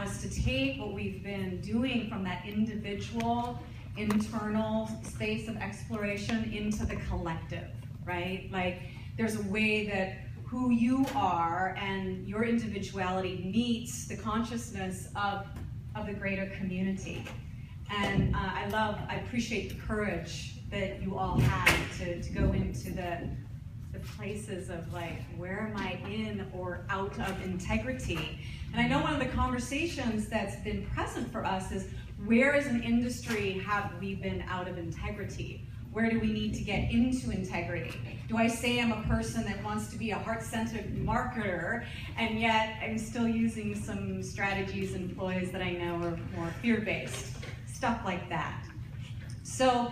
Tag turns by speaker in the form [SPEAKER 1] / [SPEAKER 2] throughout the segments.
[SPEAKER 1] us to take what we've been doing from that individual, internal space of exploration into the collective, right? Like, there's a way that who you are and your individuality meets the consciousness of the greater community. And I appreciate the courage that you all had to go into the places of like, where am I in or out of integrity? And I know one of the conversations that's been present for us is, where as an industry have we been out of integrity? Where do we need to get into integrity? Do I say I'm a person that wants to be a heart-centered marketer, and yet I'm still using some strategies and ploys that I know are more fear-based? Stuff like that. So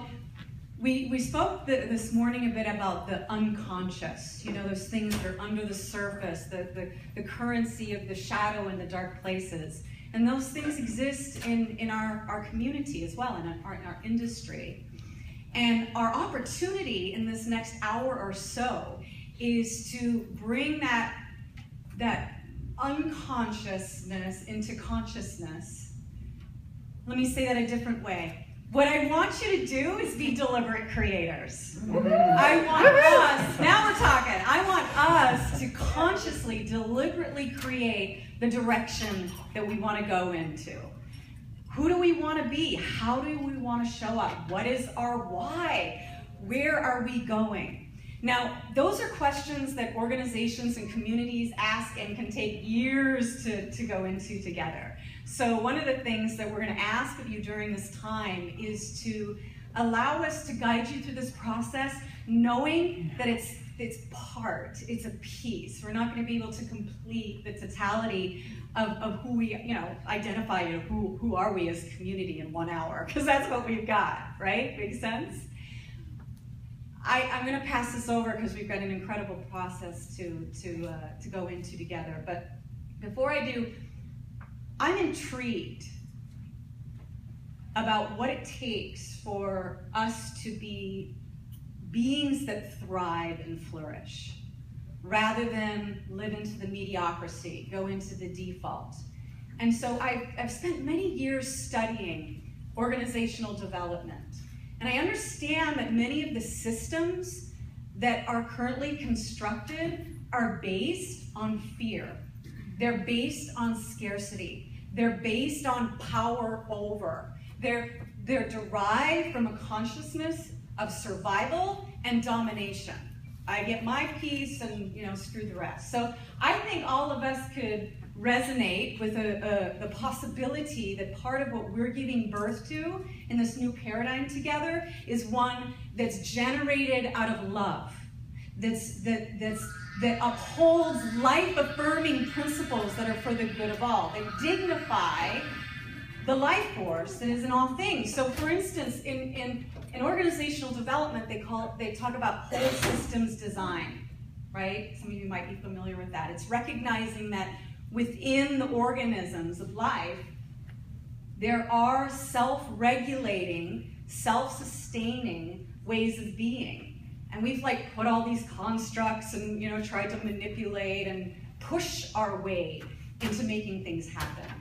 [SPEAKER 1] we spoke this morning a bit about the unconscious, you know, those things that are under the surface, the currency of the shadow and the dark places. And those things exist in our community as well, in our industry. And our opportunity in this next hour or so is to bring that unconsciousness into consciousness. Let me say that a different way. What I want you to do is be deliberate creators. I want us, now we're talking, I want us to consciously, deliberately create the direction that we want to go into. Who do we want to be? How do we want to show up? What is our why? Where are we going? Now, those are questions that organizations and communities ask and can take years to go into together. So one of the things that we're going to ask of you during this time is to allow us to guide you through this process, knowing that it's a piece. We're not going to be able to complete the totality of who we, identify, who are we as a community in 1 hour, because that's what we've got, right? Makes sense? I'm going to pass this over because we've got an incredible process to go into together. But before I do, I'm intrigued about what it takes for us to be beings that thrive and flourish, rather than live into the mediocrity, go into the default. And so I've spent many years studying organizational development. And I understand that many of the systems that are currently constructed are based on fear. They're based on scarcity. They're based on power over. They're derived from a consciousness of survival and domination. I get my piece and screw the rest. So I think all of us could resonate with the possibility that part of what we're giving birth to in this new paradigm together is one that's generated out of love, that upholds life-affirming principles that are for the good of all, that dignify the life force that is in all things. So for instance, in organizational development, they talk about whole systems design, right? Some of you might be familiar with that. It's recognizing that within the organisms of life, there are self-regulating, self-sustaining ways of being. And we've put all these constructs and tried to manipulate and push our way into making things happen.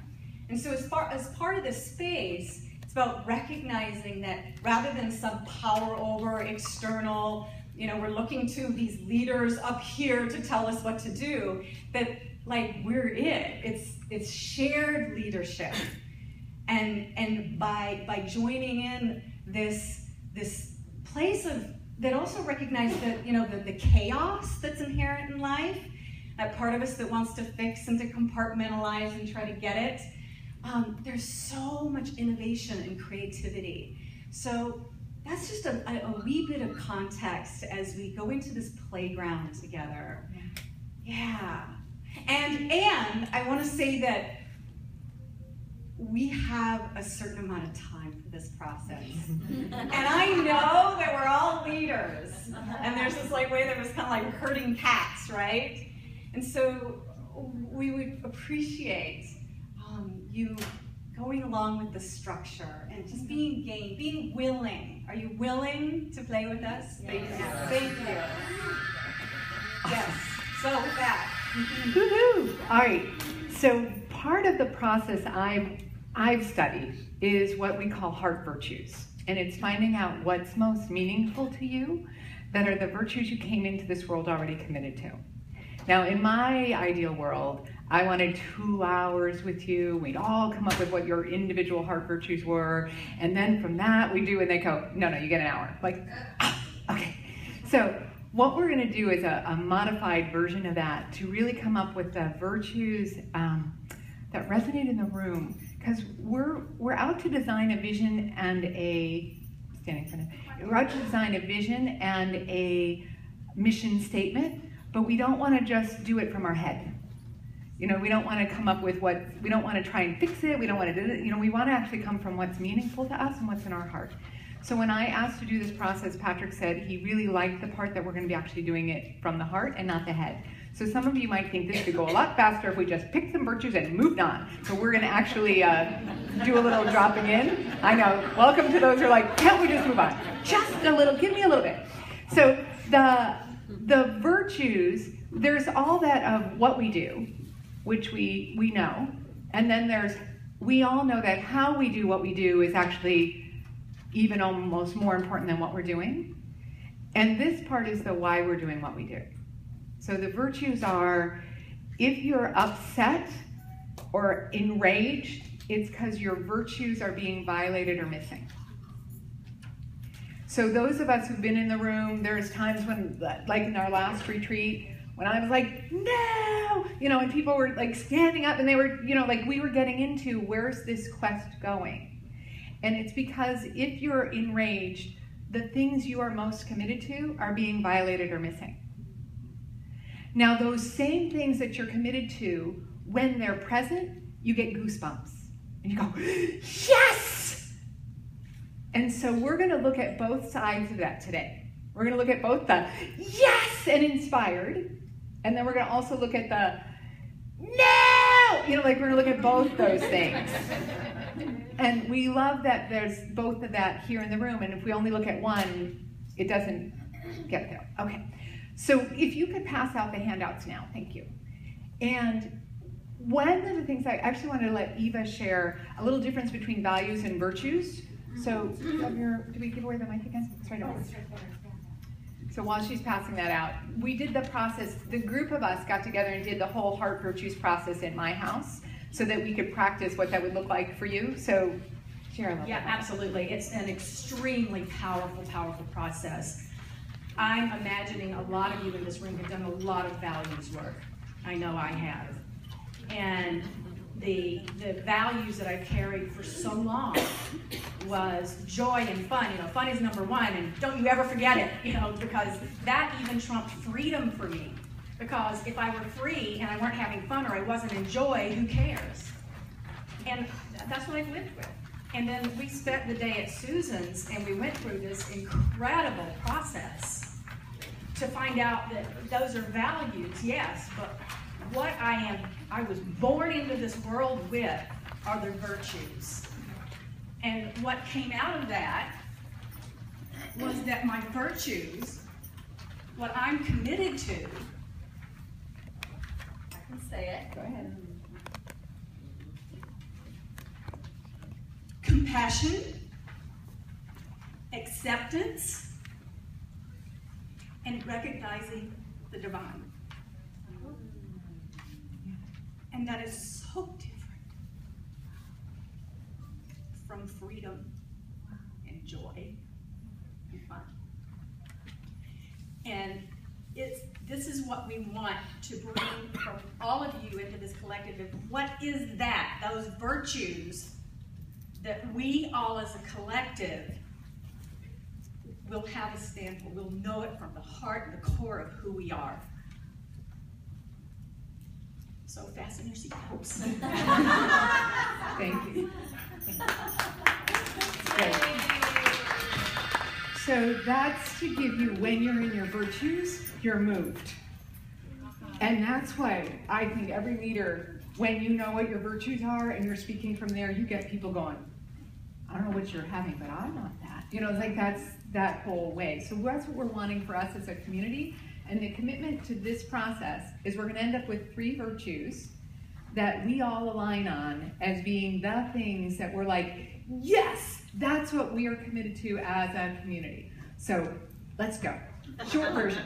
[SPEAKER 1] And so as part of this space, it's about recognizing that rather than some power over external, we're looking to these leaders up here to tell us what to do, that we're it's shared leadership. And by joining in this place of that also recognizes that the chaos that's inherent in life, that part of us that wants to fix and to compartmentalize and try to get it, there's so much innovation and creativity. So that's just a wee bit of context as we go into this playground together. Yeah. And I want to say that we have a certain amount of time for this process. And I know that we're all leaders. And there's this way that was kind of like herding cats, right? And so we would appreciate you going along with the structure and just being game, being willing. Are you willing to play with us? Thank you. Thank you. Yes. So with that.
[SPEAKER 2] Woohoo! All right. So part of the process I've studied is what we call heart virtues. And it's finding out what's most meaningful to you that are the virtues you came into this world already committed to. Now, in my ideal world, I wanted 2 hours with you. We'd all come up with what your individual heart virtues were. And then from that, we do, and they go, no, you get an hour. Like, okay. So what we're going to do is a modified version of that to really come up with the virtues that resonate in the room. Because we're out to design a vision and we're out to design a vision and a mission statement, but we don't want to just do it from our head. You know, we don't want to come up with we don't want to try and fix it. We don't want to do it. You know, we want to actually come from what's meaningful to us and what's in our heart. So when I asked to do this process, Patrick said he really liked the part that we're going to be actually doing it from the heart and not the head. So some of you might think this could go a lot faster if we just picked some virtues and moved on. So we're going to actually do a little dropping in. I know. Welcome to those who are like, can't we just move on? Just a little. Give me a little bit. So the virtues, there's all that of what we do, which we know. And then we all know that how we do what we do is actually even almost more important than what we're doing. And this part is the why we're doing what we do. So the virtues are, if you're upset or enraged, it's because your virtues are being violated or missing. So those of us who've been in the room, there's times when, like in our last retreat, when I was like, no, you know, and people were like standing up and they were, you know, like we were getting into, where's this quest going? And it's because if you're enraged, the things you are most committed to are being violated or missing. Now, those same things that you're committed to, when they're present, you get goosebumps. And you go, yes! And so we're going to look at both sides of that today. We're going to look at both the yes and inspired, and then we're going to also look at the no! You know, like we're going to look at both those things. And we love that there's both of that here in the room, and if we only look at one, it doesn't get there. Okay. So if you could pass out the handouts now, thank you. And one of the things I actually wanted to let Eva share, a little difference between values and virtues. So do we give away the mic again? It's right over. So while she's passing that out, we did the process, the group of us got together and did the whole heart virtues process in my house so that we could practice what that would look like for you. So share a little bit.
[SPEAKER 1] Yeah, absolutely. It's an extremely powerful, powerful process. I'm imagining a lot of you in this room have done a lot of values work. I know I have. And the values that I've carried for so long was joy and fun. You know, fun is number one, and don't you ever forget it, you know, because that even trumped freedom for me. Because if I were free and I weren't having fun or I wasn't in joy, who cares? And that's what I've lived with. And then we spent the day at Susan's and we went through this incredible process to find out that those are values, yes, but what I was born into this world with are the virtues. And what came out of that was that my virtues, what I'm committed to, I can say it, go ahead. Compassion, acceptance, and recognizing the divine. And that is so different from freedom and joy and fun. And this is what we want to bring from all of you into this collective. What is that? Those virtues that we all as a collective will have a stand for. We'll know it from the heart and the core of who we are. So fasten your seatbelts.
[SPEAKER 2] Thank you. So that's to give you, when you're in your virtues, you're moved. And that's why I think every leader, when you know what your virtues are and you're speaking from there, you get people going, I don't know what you're having, but I want that. You know, it's like that's that whole way. So that's what we're wanting for us as a community. And the commitment to this process is we're going to end up with 3 virtues that we all align on as being the things that we're like, yes, that's what we are committed to as a community. So let's go. Short version.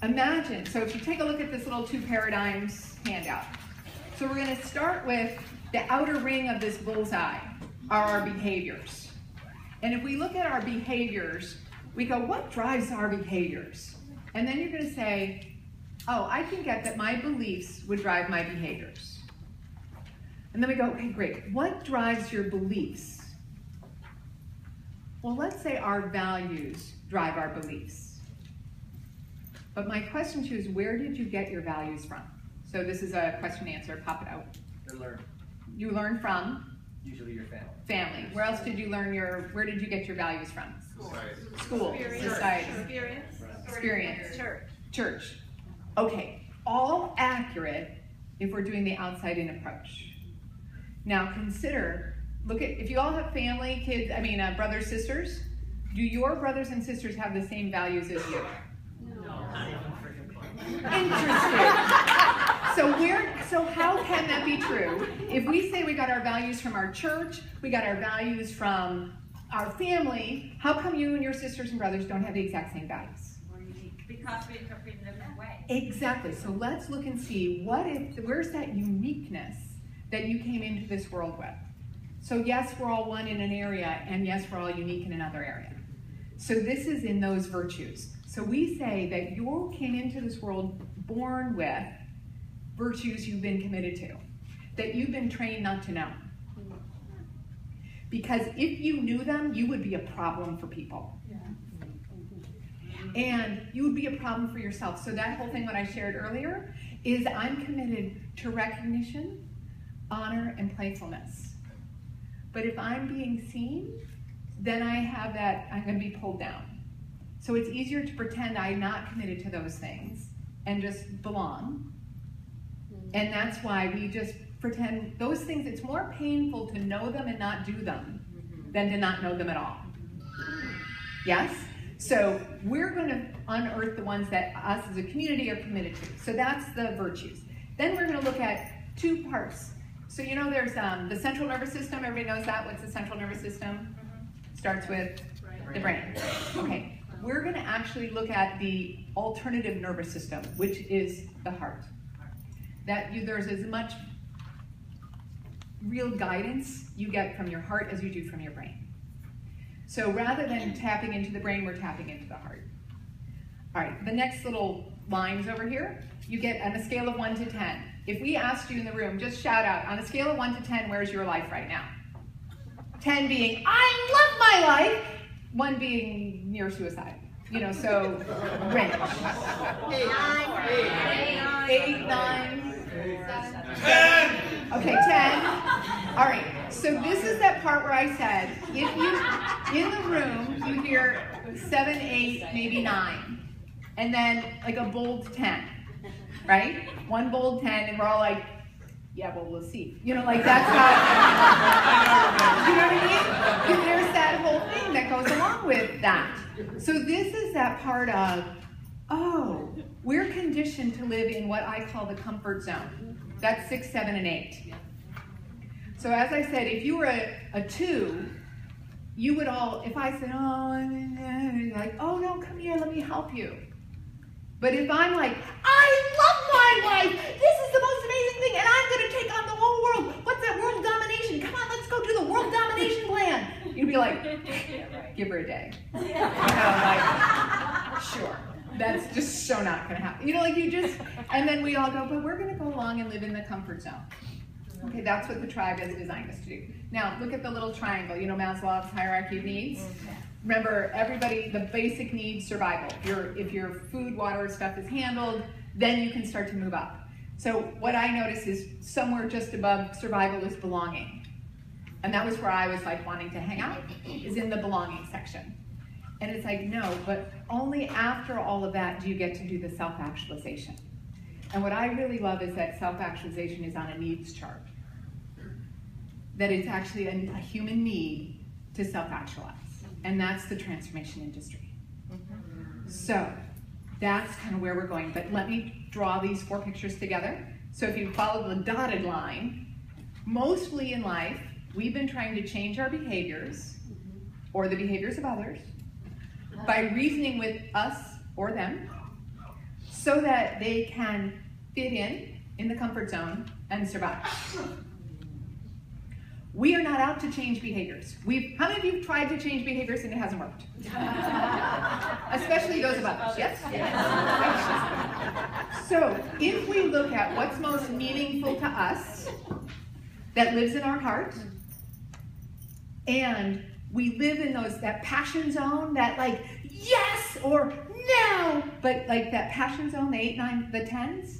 [SPEAKER 2] Imagine, so if you take a look at this little 2 paradigms handout. So we're going to start with the outer ring of this bullseye are our behaviors. And if we look at our behaviors, we go, what drives our behaviors? And then you're going to say, oh, I can get that my beliefs would drive my behaviors. And then we go, okay, great. What drives your beliefs? Well, let's say our values drive our beliefs. But my question to you is, where did you get your values from? So this is a question and answer, pop it out.
[SPEAKER 3] You learn.
[SPEAKER 2] You learn from?
[SPEAKER 3] Usually your family.
[SPEAKER 2] Family. Where else did you learn where did you get your values from? School. Society. Experience. Church. Okay, all accurate if we're doing the outside-in approach. Now consider, look at, if you all have family, kids, brothers, sisters, do your brothers and sisters have the same values as you?
[SPEAKER 3] No.
[SPEAKER 2] Interesting. So how can that be true? If we say we got our values from our church, we got our values from our family, how come you and your sisters and brothers don't have the exact same values?
[SPEAKER 4] Because we interpret in a different way.
[SPEAKER 2] Exactly. So let's look and see where's that uniqueness that you came into this world with. So yes, we're all one in an area, and yes, we're all unique in another area. So this is in those virtues. So we say that you came into this world born with virtues you've been committed to, that you've been trained not to know. Because if you knew them, you would be a problem for people. And you would be a problem for yourself. So that whole thing what I shared earlier is I'm committed to recognition, honor, and playfulness. But if I'm being seen, then I have that, I'm going to be pulled down. So it's easier to pretend I'm not committed to those things and just belong. And that's why we just pretend those things, it's more painful to know them and not do them than to not know them at all. Yes? So we're going to unearth the ones that us as a community are committed to. So that's the virtues. Then we're going to look at 2 parts. So you know there's the central nervous system. Everybody knows that. What's the central nervous system? Starts with the brain. Okay. We're going to actually look at the alternative nervous system, which is the heart. There's as much real guidance you get from your heart as you do from your brain. So rather than tapping into the brain, we're tapping into the heart. All right, the next little lines over here, you get on a scale of 1 to 10. If we asked you in the room, just shout out, on a scale of 1 to 10, where's your life right now? 10 being, I love my life. 1 being near suicide. You know, so range. 8, 9, 10. Okay, 10. All right, so this is that part where I said, if you, in the room, you hear 7, 8, maybe 9, and then like a bold 10, right? 1 bold 10, and we're all like, yeah, well, we'll see. You know, like that's how, you know what I mean? There's that whole thing that goes along with that. So this is that part of, oh, we're conditioned to live in what I call the comfort zone. That's 6, 7, and 8. So as I said, if you were a 2, you would all, if I said, oh, like, oh no, come here, let me help you. But if I'm like, I love my life, this is the most amazing thing, and I'm going to take on the whole world. What's that, world domination? Come on, let's go do the world domination plan. You'd be like, give her a day. You know, like, sure. That's just so not going to happen. You know, like you just, and then we all go, but we're going to go along and live in the comfort zone. Okay, that's what the tribe has designed us to do. Now, look at the little triangle. You know Maslow's hierarchy of needs? Remember, everybody, the basic needs, survival. If your food, water, stuff is handled, then you can start to move up. So what I noticed is somewhere just above survival is belonging. And that was where I was like wanting to hang out, is in the belonging section. And it's like, no, but only after all of that do you get to do the self-actualization. And what I really love is that self-actualization is on a needs chart. That it's actually a human need to self-actualize. And that's the transformation industry. So that's kind of where we're going. But let me draw these 4 pictures together So if you follow the dotted line, mostly in life, we've been trying to change our behaviors or the behaviors of others by reasoning with us or them so that they can fit in the comfort zone and survive. We are not out to change behaviors. How many of you have tried to change behaviors and it hasn't worked? Especially those of others, yes? So if we look at what's most meaningful to us, that lives in our heart, and we live in that passion zone, that like, yes or no, but like that passion zone, the 8, 9, the 10s,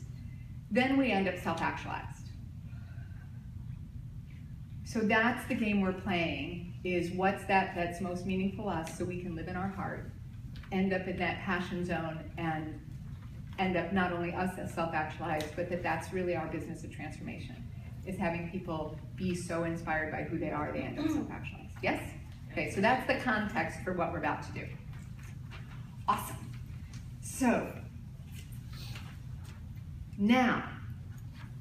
[SPEAKER 2] then we end up self-actualized. So that's the game we're playing, is what's that's most meaningful to us so we can live in our heart, end up in that passion zone, and end up not only us as self-actualized, but that's really our business of transformation, is having people be so inspired by who they are, they end up self-actualized. Yes? Okay, so that's the context for what we're about to do. Awesome. So, now,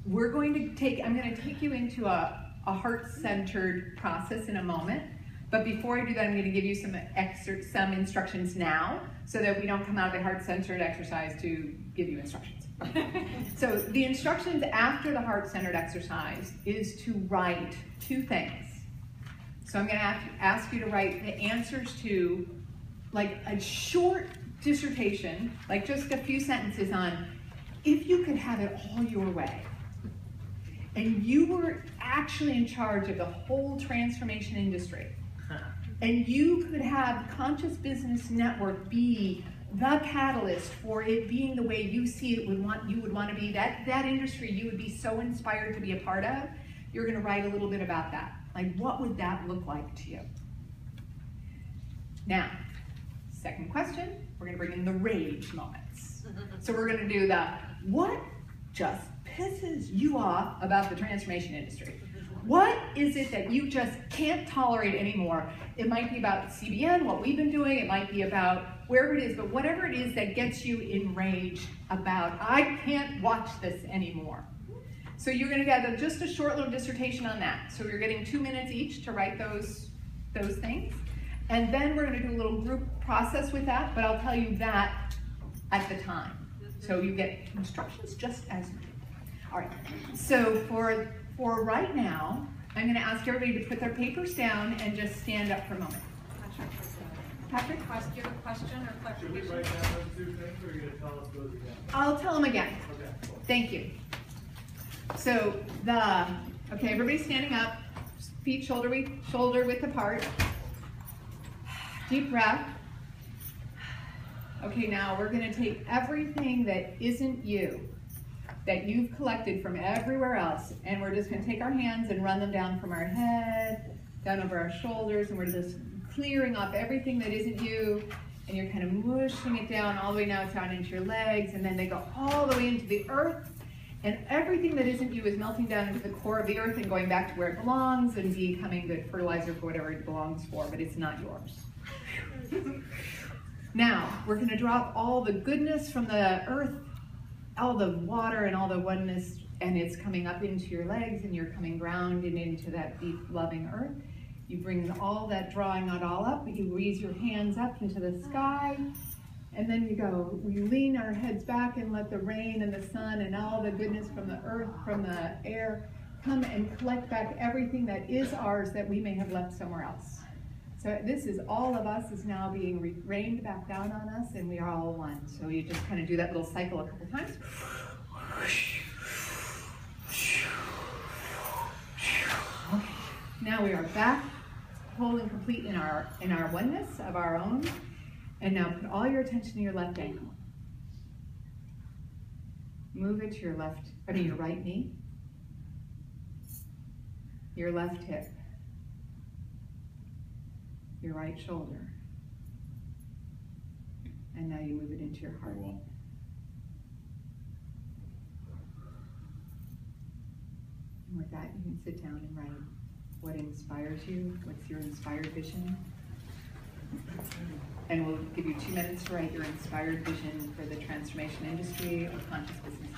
[SPEAKER 2] I'm going to take you into a heart-centered process in a moment, but before I do that, I'm going to give you some instructions now, so that we don't come out of the heart-centered exercise to give you instructions. So the instructions after the heart-centered exercise is to write 2 things. So I'm going to ask you to write the answers to like a short dissertation, like just a few sentences on if you could have it all your way, and you were actually in charge of the whole transformation industry, and you could have Conscious Business Network be the catalyst for it being the way you see it, you would want to be, that industry you would be so inspired to be a part of, you're going to write a little bit about that. Like, what would that look like to you? Now, second question, we're going to bring in the rage moments. So we're going to do what just pisses you off about the transformation industry? What is it that you just can't tolerate anymore? It might be about CBN, what we've been doing, it might be about wherever it is, but whatever it is that gets you enraged about, I can't watch this anymore. So you're going to get just a short little dissertation on that. So you're getting 2 minutes each to write those things. And then we're going to do a little group process with that, but I'll tell you that at the time. So you get instructions just as needed. All right, so for right now, I'm going to ask everybody to put their papers down and just stand up for a moment. Patrick?
[SPEAKER 4] Do you have a question or
[SPEAKER 5] Should we
[SPEAKER 4] clarification?
[SPEAKER 5] write down those 2 things, or are you going to tell us those again?
[SPEAKER 2] I'll tell them again.
[SPEAKER 5] Okay, cool.
[SPEAKER 2] Thank you. So okay, everybody standing up, feet shoulder width apart. Deep breath. Okay, now we're going to take everything that isn't you, that you've collected from everywhere else, and we're just going to take our hands and run them down from our head, down over our shoulders, and we're just clearing off everything that isn't you, and you're kind of mushing it down all the way now down into your legs, and then they go all the way into the earth, and everything that isn't you is melting down into the core of the earth and going back to where it belongs and becoming good fertilizer for whatever it belongs for, but it's not yours. Now, we're going to drop all the goodness from the earth, all the water and all the oneness, and it's coming up into your legs, and you're coming grounded into that deep, loving earth. You bring all that, drawing it all up, you raise your hands up into the sky, and then we lean our heads back and let the rain and the sun and all the goodness from the earth, from the air, come and collect back everything that is ours that we may have left somewhere else. So this is all of us is now being rained back down on us, and we are all one. So you just kind of do that little cycle a couple times. Okay. Now we are back, whole and complete in our oneness of our own. And now put all your attention to your left ankle. Move it to your right knee, your left hip, your right shoulder, and now you move it into your heart. And with that, you can sit down and write what inspires you, what's your inspired vision. And we'll give you 2 minutes to write your inspired vision for the transformation industry or conscious business.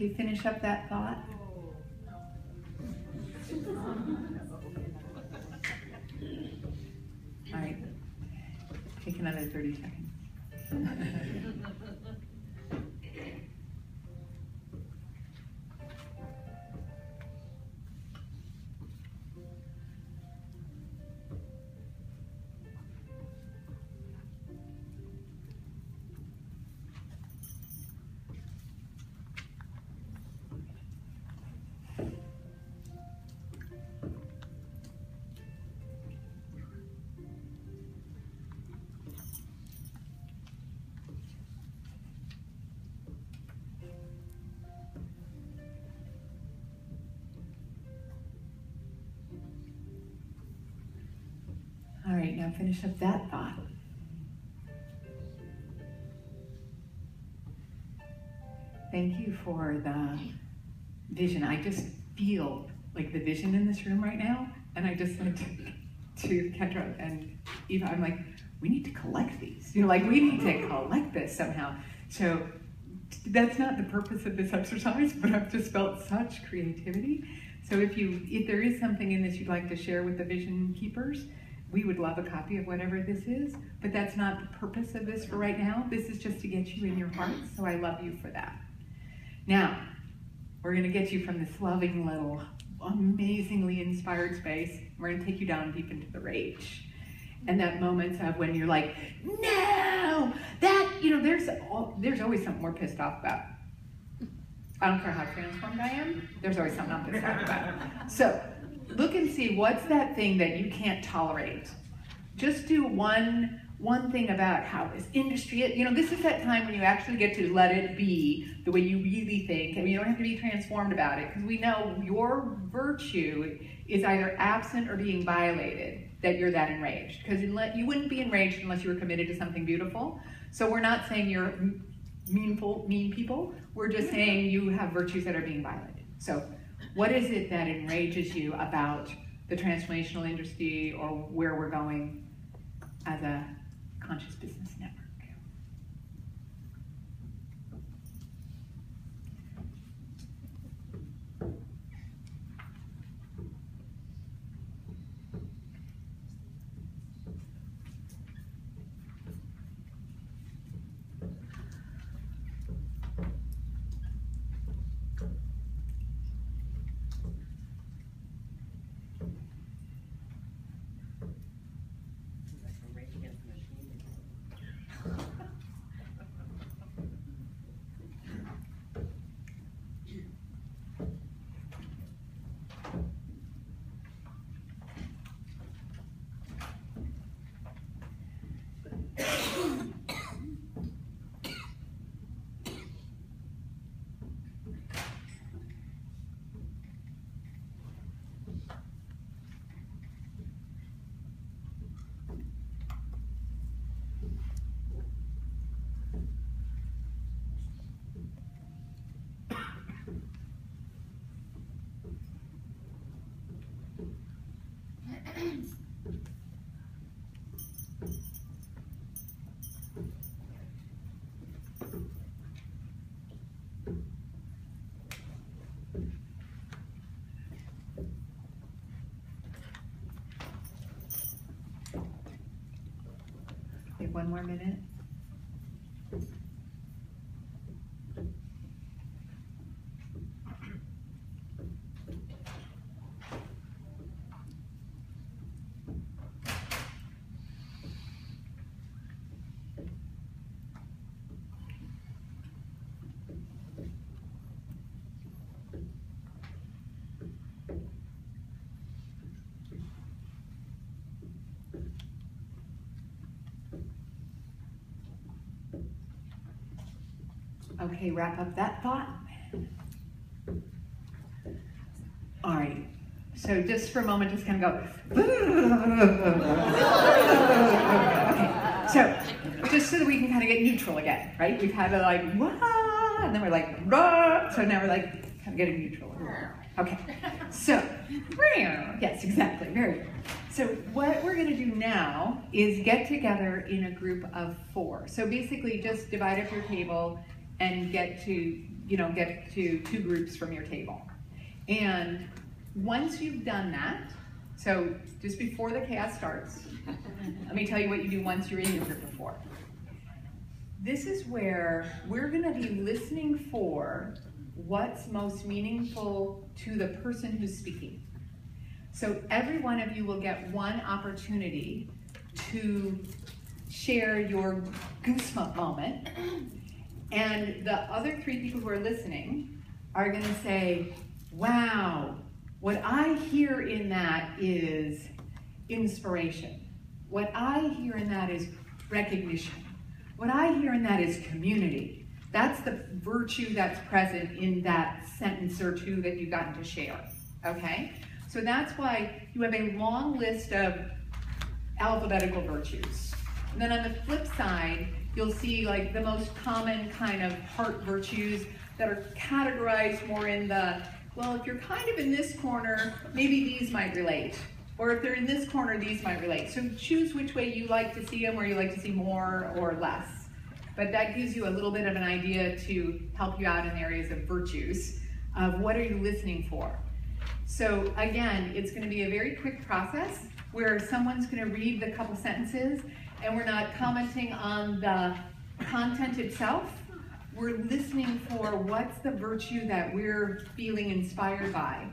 [SPEAKER 2] Okay, finish up that thought. All right, take another 30 seconds. All right, now finish up that thought. Thank you for the vision. I just feel like the vision in this room right now, and I just said to Kendra and Eva, I'm like, we need to collect these. You know, like we need to collect this somehow. So that's not the purpose of this exercise, but I've just felt such creativity. So if there is something in this you'd like to share with the vision keepers, we would love a copy of whatever this is, but that's not the purpose of this for right now. This is just to get you in your hearts, so I love you for that. Now, we're gonna get you from this loving little, amazingly inspired space. We're gonna take you down deep into the rage. And that moment of when you're like, no, that, you know, there's always something we're pissed off about. I don't care how transformed I am, there's always something I'm pissed off about. So, look and see what's that thing that you can't tolerate. Just do one thing about how this industry, you know, this is that time when you actually get to let it be the way you really think. I mean, you don't have to be transformed about it, because we know your virtue is either absent or being violated, that you're that enraged. Because you wouldn't be enraged unless you were committed to something beautiful. So we're not saying you're mean people. We're just saying you have virtues that are being violated. So what is it that enrages you about the transformational industry or where we're going as a conscious business network? Take 1 more minute. Okay, wrap up that thought. All right, so just for a moment, just kind of go. Okay, so just so that we can kind of get neutral again, right? We've had a like, wah, and then we're like, rah, so now we're like kind of getting neutral. Okay, so, yes, exactly, very good. So what we're gonna do now is get together in a group of 4. So basically just divide up your table and get to two groups from your table. And once you've done that, so just before the chaos starts, let me tell you what you do once you're in your group of 4. This is where we're going to be listening for what's most meaningful to the person who's speaking. So every one of you will get one opportunity to share your goosebump moment, and the other 3 people who are listening are going to say, wow, what I hear in that is inspiration. What I hear in that is recognition. What I hear in that is community. That's the virtue that's present in that sentence or 2 that you've gotten to share, okay? So that's why you have a long list of alphabetical virtues. And then on the flip side, you'll see like the most common kind of heart virtues that are categorized more in the, well, if you're kind of in this corner, maybe these might relate. Or if they're in this corner, these might relate. So choose which way you like to see them, where you like to see more or less. But that gives you a little bit of an idea to help you out in areas of virtues, of what are you listening for. So again, it's going to be a very quick process where someone's going to read the couple sentences, and we're not commenting on the content itself. We're listening for what's the virtue that we're feeling inspired by.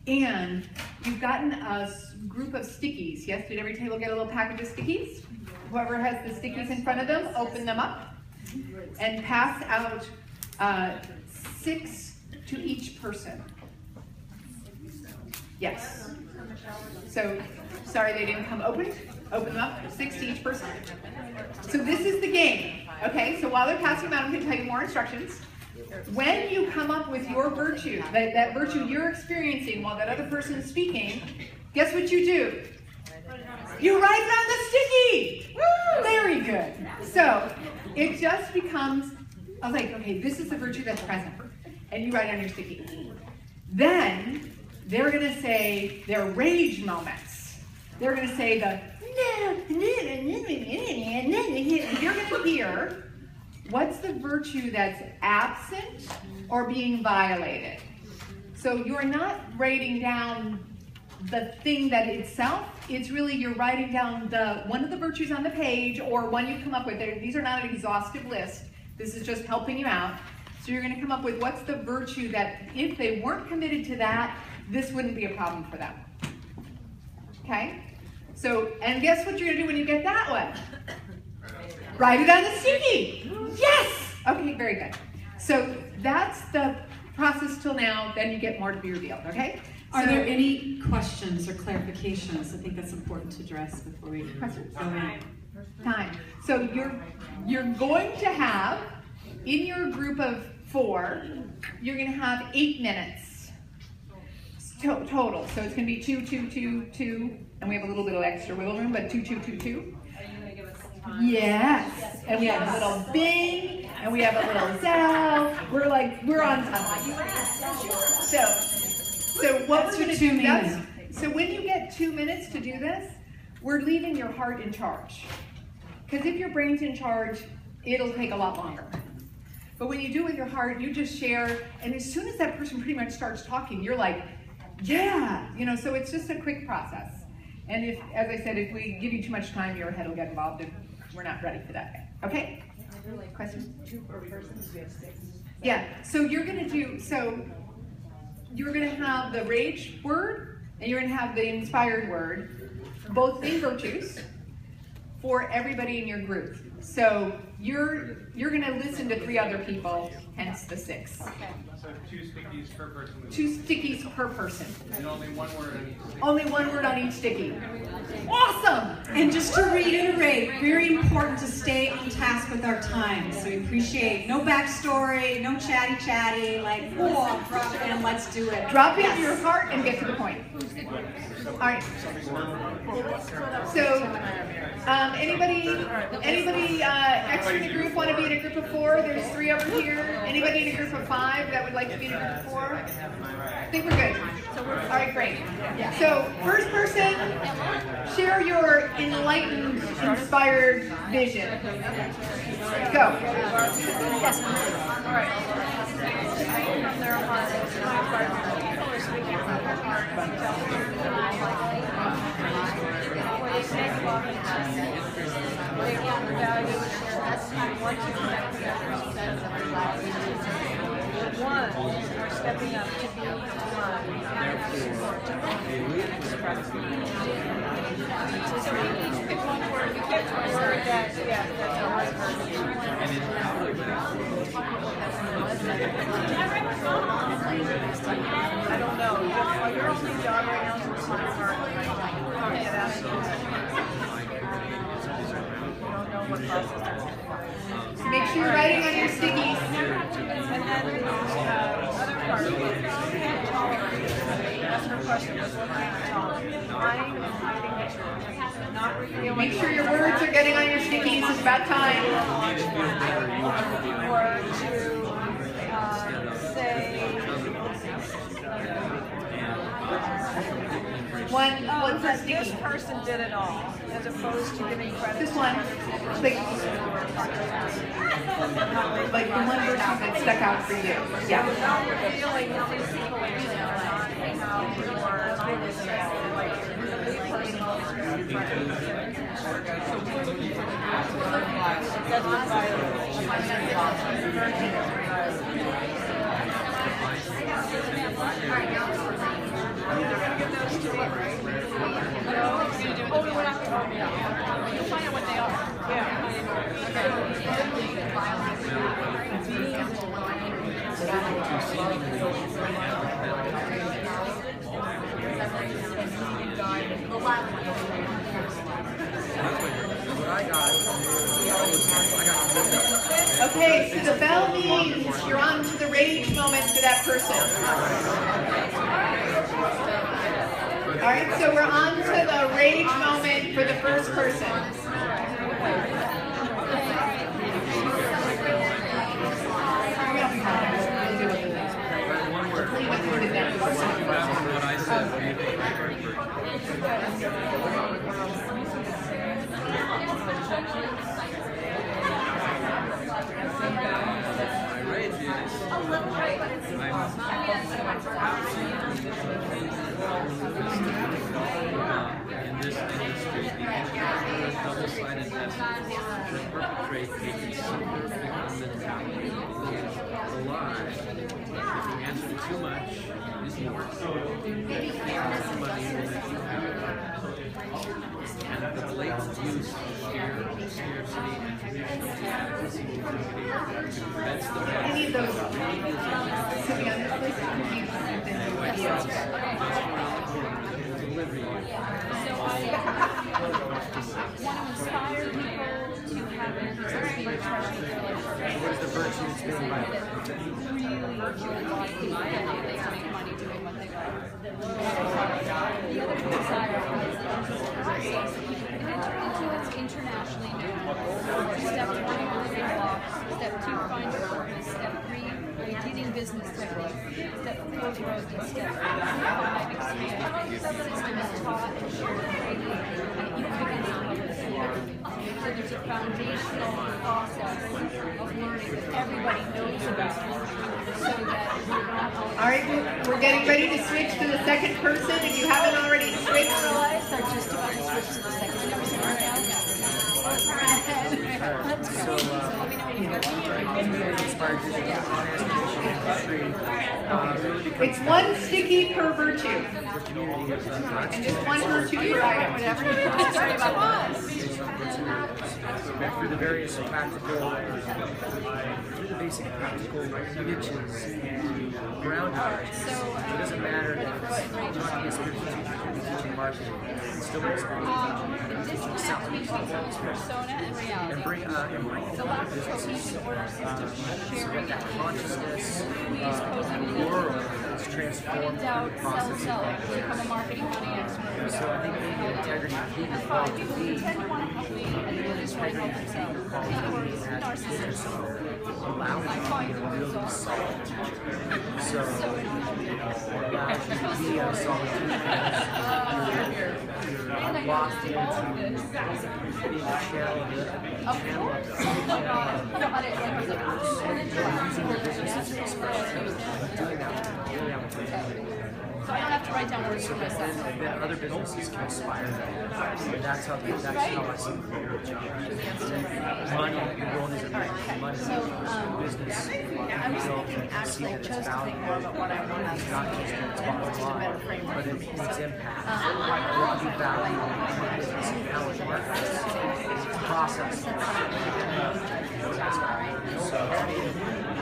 [SPEAKER 2] And you've gotten a group of stickies. Yes, did every table get a little package of stickies? Whoever has the stickies in front of them, open them up and pass out 6 to each person. Yes. So, sorry they didn't come open. Open them up, 6 to each person. So this is the game. Okay, so while they're passing them out, I'm going to tell you more instructions. When you come up with your virtue, that virtue you're experiencing while that other person is speaking, guess what you do? You write it on the sticky! Woo! Very good. So it just becomes, I was like, okay, this is the virtue that's present. And you write on your sticky. Then they're going to say their rage moments. They're going to say the, you're going to hear what's the virtue that's absent or being violated. So you're not writing down the thing that itself, it's really you're writing down one of the virtues on the page or one you've come up with. These are not an exhaustive list. This is just helping you out. So you're going to come up with what's the virtue that if they weren't committed to that, this wouldn't be a problem for them. Okay? So, and guess what you're going to do when you get that one? Write it on the sticky. Yes! Okay, very good. So that's the process till now, then you get more to be revealed, okay?
[SPEAKER 6] Are there any questions or clarifications? I think that's important to address before we go in.
[SPEAKER 2] Time. So you're going to have, in your group of 4, you're going to have 8 minutes total. So it's going to be 2, 2, 2, 2, and we have a little bit of extra wiggle room, but 2, 2, 2, 2. Yes, and we have a little bing, and we have a little zell. We're on time. So what we're going to do next, so when you get 2 minutes to do this, we're leaving your heart in charge. Because if your brain's in charge, it'll take a lot longer. But when you do it with your heart, you just share, and as soon as that person pretty much starts talking, you're like, yeah, so it's just a quick process. And if, as I said, if we give you too much time, your head will get involved, and we're not ready for that. Okay? Questions?
[SPEAKER 5] 2 per person, we have 6.
[SPEAKER 2] Yeah, so you're going to have the rage word, and you're going to have the inspired word, both being virtues, for everybody in your group. So you're going to listen to 3 other people, hence the 6.
[SPEAKER 4] Okay.
[SPEAKER 5] So 2 stickies per person.
[SPEAKER 2] 2 stickies per person.
[SPEAKER 5] And only 1 word on each sticky.
[SPEAKER 2] Only 1 word on each sticky. Awesome!
[SPEAKER 6] And just to reiterate, very important to stay on task with our time. So we appreciate no backstory, no chatty, like, oh, drop in, let's do it.
[SPEAKER 2] Drop into your heart and get to the point. All right. So Anybody next in the group want to be in a group of 4? There's 3 over here. Anybody in a group of 5 that would like to be in a group of 4? I think we're good. All right, great. So first person, share your enlightened, inspired vision. Go.
[SPEAKER 7] Yes. All right. From their heart, people are speaking from their heart. Where they take love and they get the value and share what you connect with others. One are stepping up to be one. So each pick one word. You get to a word that's a word. I don't know. Your only job right now is to respond to her. You don't know what process to
[SPEAKER 2] Make sure you're writing on your stickies.
[SPEAKER 7] And then other part, can't tolerate. That's her question, was what can't tolerate. Lying and hiding the truth. Not revealing.
[SPEAKER 2] Make sure your words are getting on your stickies. It's about time.
[SPEAKER 7] Or to say,
[SPEAKER 2] One for
[SPEAKER 7] this
[SPEAKER 2] sticky.
[SPEAKER 7] person did it all, as opposed to giving credit.
[SPEAKER 2] This one. Like the one version that stuck out for you. Yeah.
[SPEAKER 7] Not revealing these people in general, not how you are really saying, like, the person always very that's not violation. You're going to get those two, right? No, we're not going to. You'll find out what they are. Yeah.
[SPEAKER 2] Okay, so the bell means you're on to the rage moment for that person. All right, so we're on to the rage moment for the first person.
[SPEAKER 8] In this industry, the double-sided message that perpetrate a consumer victim mentality. The lie, if you answer too much, is more. Money will make you happy. And the blatant use of fear, scarcity, and traditional adequacy prevents the
[SPEAKER 2] I need those sitting on this list to keep
[SPEAKER 8] delivery.
[SPEAKER 9] So I want to inspire people to have an extreme
[SPEAKER 8] What is the virtue that's being violated?
[SPEAKER 9] really lot of people that they make money doing what they love. The other desire is enter into it internationally now. Step 1, living law. Step 2, find your purpose. Step 3, beginning business technique. Step 4, growth. And step 5, expand. System is taught and shared freely, and you can begin to publish. So there's a foundational process of learning that everybody knows about. So that
[SPEAKER 2] All right, we're getting ready to switch to the second person. If you haven't already switched,
[SPEAKER 9] they're just about to switch to the second. You never seen that now? Let's go. So let me know when you
[SPEAKER 2] it's one sticky per virtue. And just one virtue per item. Whatever you want to say about that.
[SPEAKER 10] Through the various practical, basic practical niches and ground knowledge. So it doesn't matter if it's talking a spiritual teacher, teaching marketing, it's still
[SPEAKER 9] the disconnect between persona and reality.
[SPEAKER 10] and bring
[SPEAKER 9] The lack of cohesive order system, sharing
[SPEAKER 10] that consciousness
[SPEAKER 9] posing the
[SPEAKER 10] world is transformed
[SPEAKER 9] doubt,
[SPEAKER 10] through the process
[SPEAKER 9] self-self, become a marketing money expert.
[SPEAKER 10] So I think being the integrity of being
[SPEAKER 9] And 5, people who tend to want to help me
[SPEAKER 10] narcissism allows you to be a really solid teacher. So, it allows you to be a solid teacher because you're locked into being a channel of using your business as an expression. Doing that really have a great time.
[SPEAKER 9] So I don't have to write down words for myself.
[SPEAKER 10] And then other businesses can aspire to that. And that's how I see the career job. Money, the world isn't money. Business,
[SPEAKER 9] I was thinking actually, I chose to think more about what I wanted to
[SPEAKER 10] not just its bottom line, but its impact. What can be value in the business and how it markets, its process. So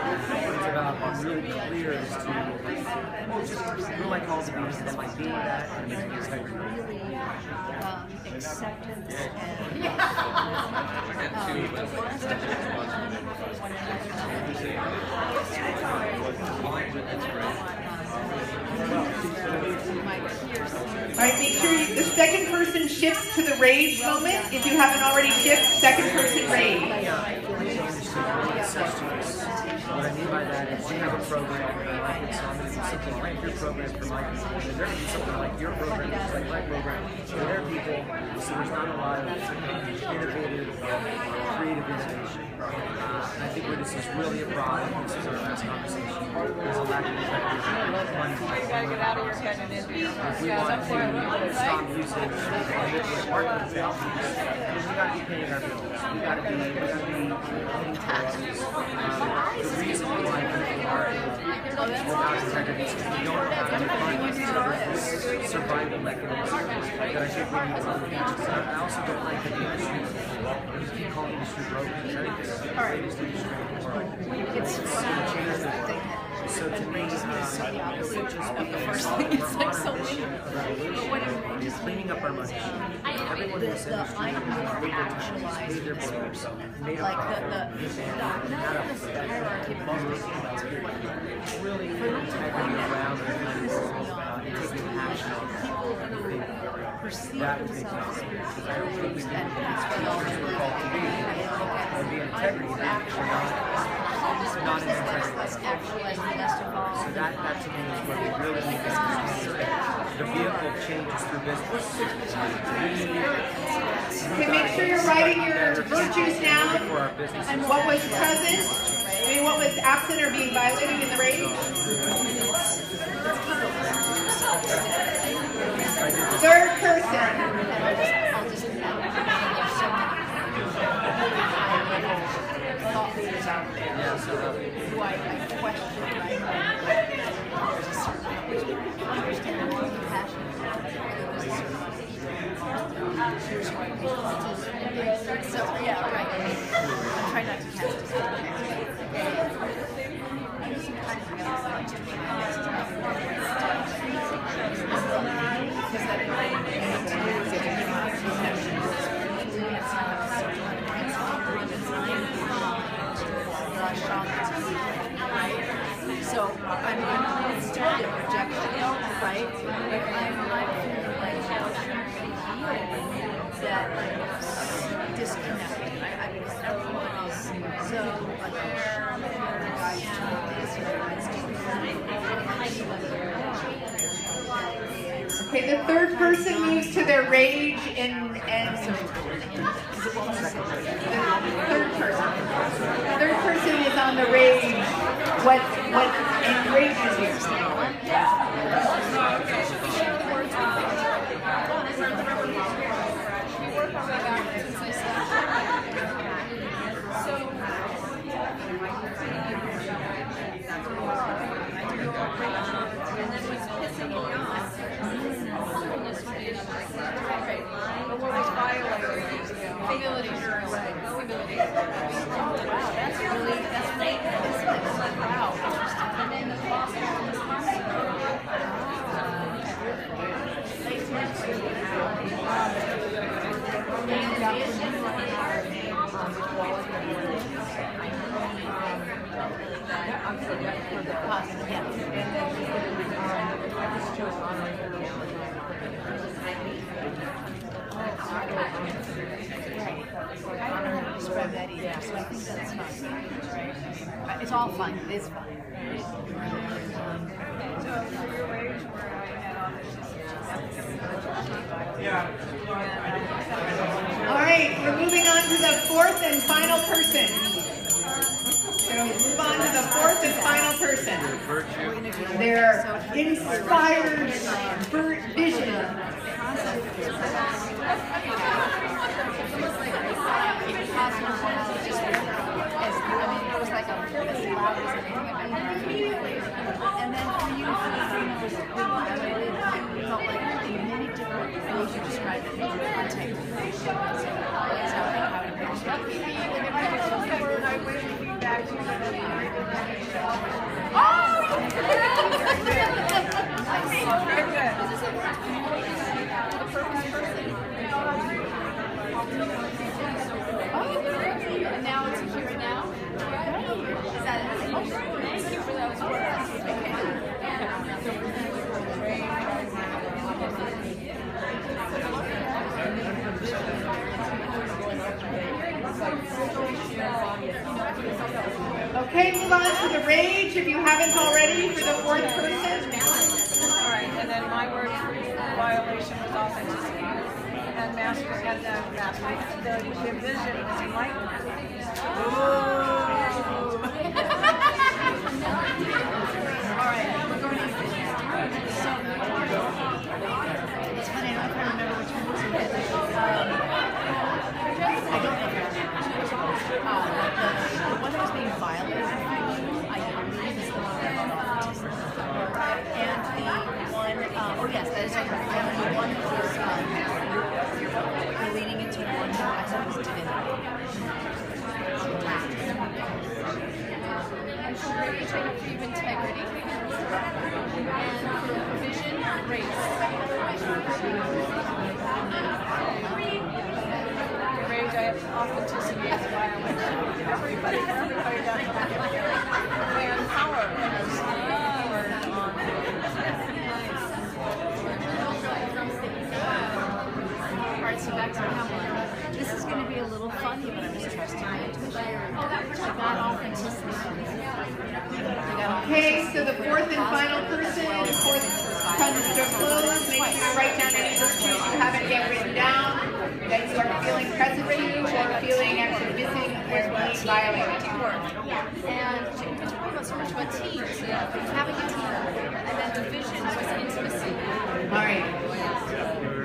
[SPEAKER 10] it's about being really clear as to who might call the business that might be that and making integrity.
[SPEAKER 9] Acceptance
[SPEAKER 2] All right, make sure the second person shifts to the rage moment. If you haven't already shifted, second person rage.
[SPEAKER 10] What I mean by that is you have a program, and I like it, so I'm going to do something like your program for my people, and they're going to do something like your program, just like my program for their people, so there's not a lot of innovative, creative innovation. I think where this is really a problem, this is our last conversation, there's a lack of effective money.
[SPEAKER 7] You gotta get out of your head and into your
[SPEAKER 10] If we want to stop using marketing techniques, we got to be paying our bills. We got to be paying taxes. The reason why people are without integrity is because we don't have any money. So there's this survival mechanism that I think we need to look into. I also don't like that the industry, you keep calling industry broken. I think this is the greatest industry in the world. It's going to change the So to me, it's just the first thing. It's like so weird. It's cleaning up our money. Everyone in this industry paid their taxes, paid their bills, made a profit. Really integrity around it, taking action on that would make sense. Because I don't think we can be teachers we're called to be. And be integrity, we're not in integrity. So that to me is what we really need to see. The vehicle changes through business.
[SPEAKER 2] Okay, make sure you're writing your virtues down. And what was present? I mean, what was absent or being violated in the rage? Third person.
[SPEAKER 9] thought leaders out there who I question, understand more compassion. So yeah, right. I'm trying not to cast So I'm still the rejection, right? But I'm like that disconnect. Everyone is so
[SPEAKER 2] Okay, the third person moves to their rage and the third person is on the rage. What enrages you?
[SPEAKER 9] Spread that eating. I think that's fun. It's all fun. It is fun.
[SPEAKER 7] So for your rage, where I had
[SPEAKER 2] All right, we're moving on to the fourth and final person. So move on to the fourth and final person. Their inspired vision.
[SPEAKER 9] And then for you, many different ways you describe it. Contact. And now it's here and now. Is that it? Thank you for those words.
[SPEAKER 2] Okay, move on to the rage if you haven't already for the fourth person.
[SPEAKER 7] All right, and then my word for violation was authenticity, and the vision is enlightenment.
[SPEAKER 9] All right, we're going to vision. So, it's funny, I don't know if I remember which one was it. I don't know if I remember. The one that was being violated, I believe, is the one about authenticity. And the one, oh yes, that is correct. And the one that was, you're leaning into one that I thought was divinity. And for rage, I achieve integrity. And for vision, grace.
[SPEAKER 7] Rage, I have authenticity as violation. Everybody does that. And power.
[SPEAKER 9] Alright, so back to Hamlet. This is going to be a little funny, but I'm just trusting my intuition. I got authenticity.
[SPEAKER 2] Okay, so the fourth and final person, fourth comes to a close. Make sure you write down any virtues you haven't yet written down that you are feeling present to or feeling actually missing or being violated.
[SPEAKER 9] And we're talking about so much about teams, having a team, and then the vision was intimacy.
[SPEAKER 2] All right.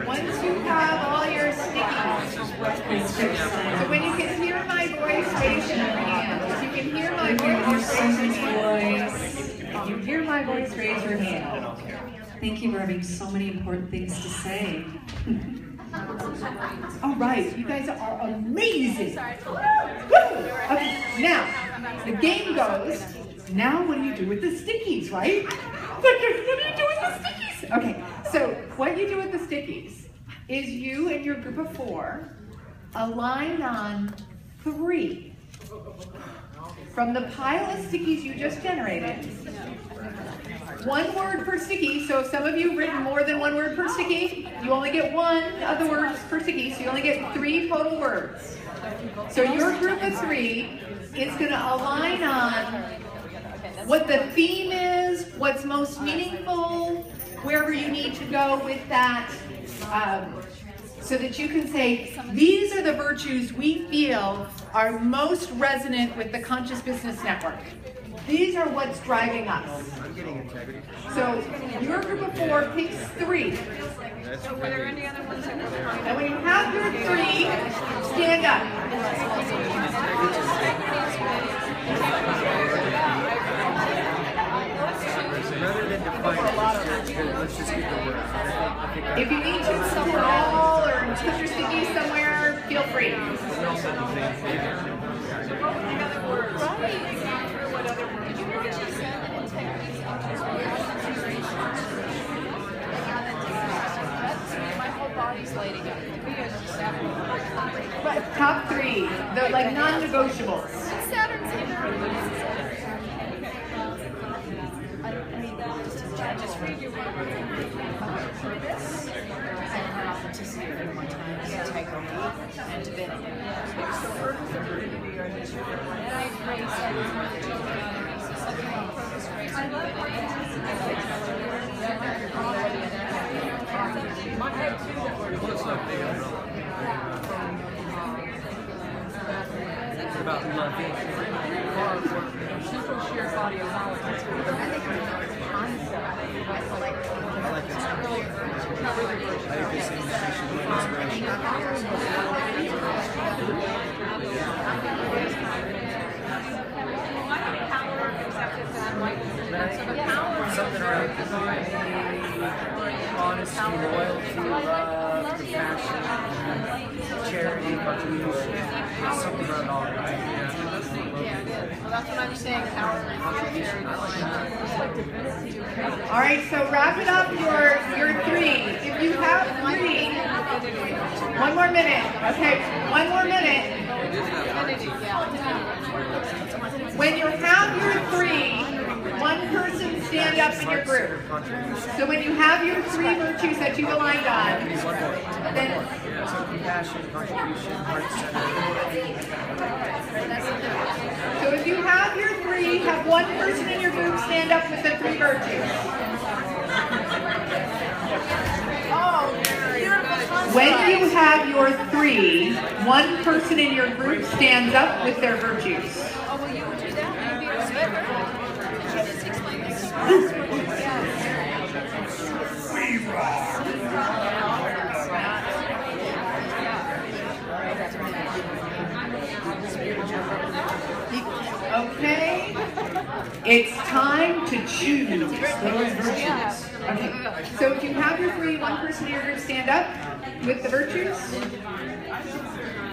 [SPEAKER 2] Once you have all your stickies, so when you can hear my voice, raise your hand. If you can hear my voice, raise your hand. If you hear my voice, raise your hand.
[SPEAKER 6] Thank you for having so many important things to say.
[SPEAKER 2] All right, you guys are amazing. Woo! Okay, now, the game goes, now what do you do with the stickies, right? What do you do with the stickies? Okay, so what you do with the stickies is you and your group of 4 align on 3. From the pile of stickies you just generated, 1 word per sticky. So if some of you have written more than 1 word per sticky, you only get 1 of the words per sticky, so you only get 3 total words. So your group of 3 is going to align on what the theme is, what's most meaningful, wherever you need to go with that, so that you can say, these are the virtues we feel are most resonant with the Conscious Business Network. These are what's driving us.
[SPEAKER 10] I'm getting integrity.
[SPEAKER 2] So your group of 4 picks 3.
[SPEAKER 7] So were there any other ones that were behind?
[SPEAKER 2] And when you have your 3, stand up.
[SPEAKER 10] Rather than define it, let's just get the word.
[SPEAKER 2] If you need to scroll or put your stickies somewhere, feel free.
[SPEAKER 7] My whole body's lighting up.
[SPEAKER 2] But top 3, the like non-negotiables.
[SPEAKER 9] Saturn's in
[SPEAKER 7] Just read your word.
[SPEAKER 9] authenticity 1 more time, integrity and divinity.
[SPEAKER 7] The first divinity are just
[SPEAKER 10] About loving.
[SPEAKER 7] Central shared body of knowledge. I think it's
[SPEAKER 10] I like this. I think this should be inspiration. Something around honesty, loyalty, love, compassion, charity, contribution. Something around all that.
[SPEAKER 7] Well, that's what I'm saying. Power and contribution.
[SPEAKER 2] All right, so wrap it up your three. If you have three, 1 more minute. Okay, 1 more minute. When you have your three, 1 person stand up in your group. So when you have your 3 virtues that you've aligned on, then
[SPEAKER 10] So compassion, contribution, heart center.
[SPEAKER 2] so if you have your 3, have 1 person in your group stand up with the 3 virtues. When you have your 3, 1 person in your group stands up with their virtues.
[SPEAKER 7] Oh, well, you would do that? Maybe it was just explain this.
[SPEAKER 2] Okay, it's time to choose those virtues. Okay, so if you have your 3, 1 person in your group stand up with the virtues.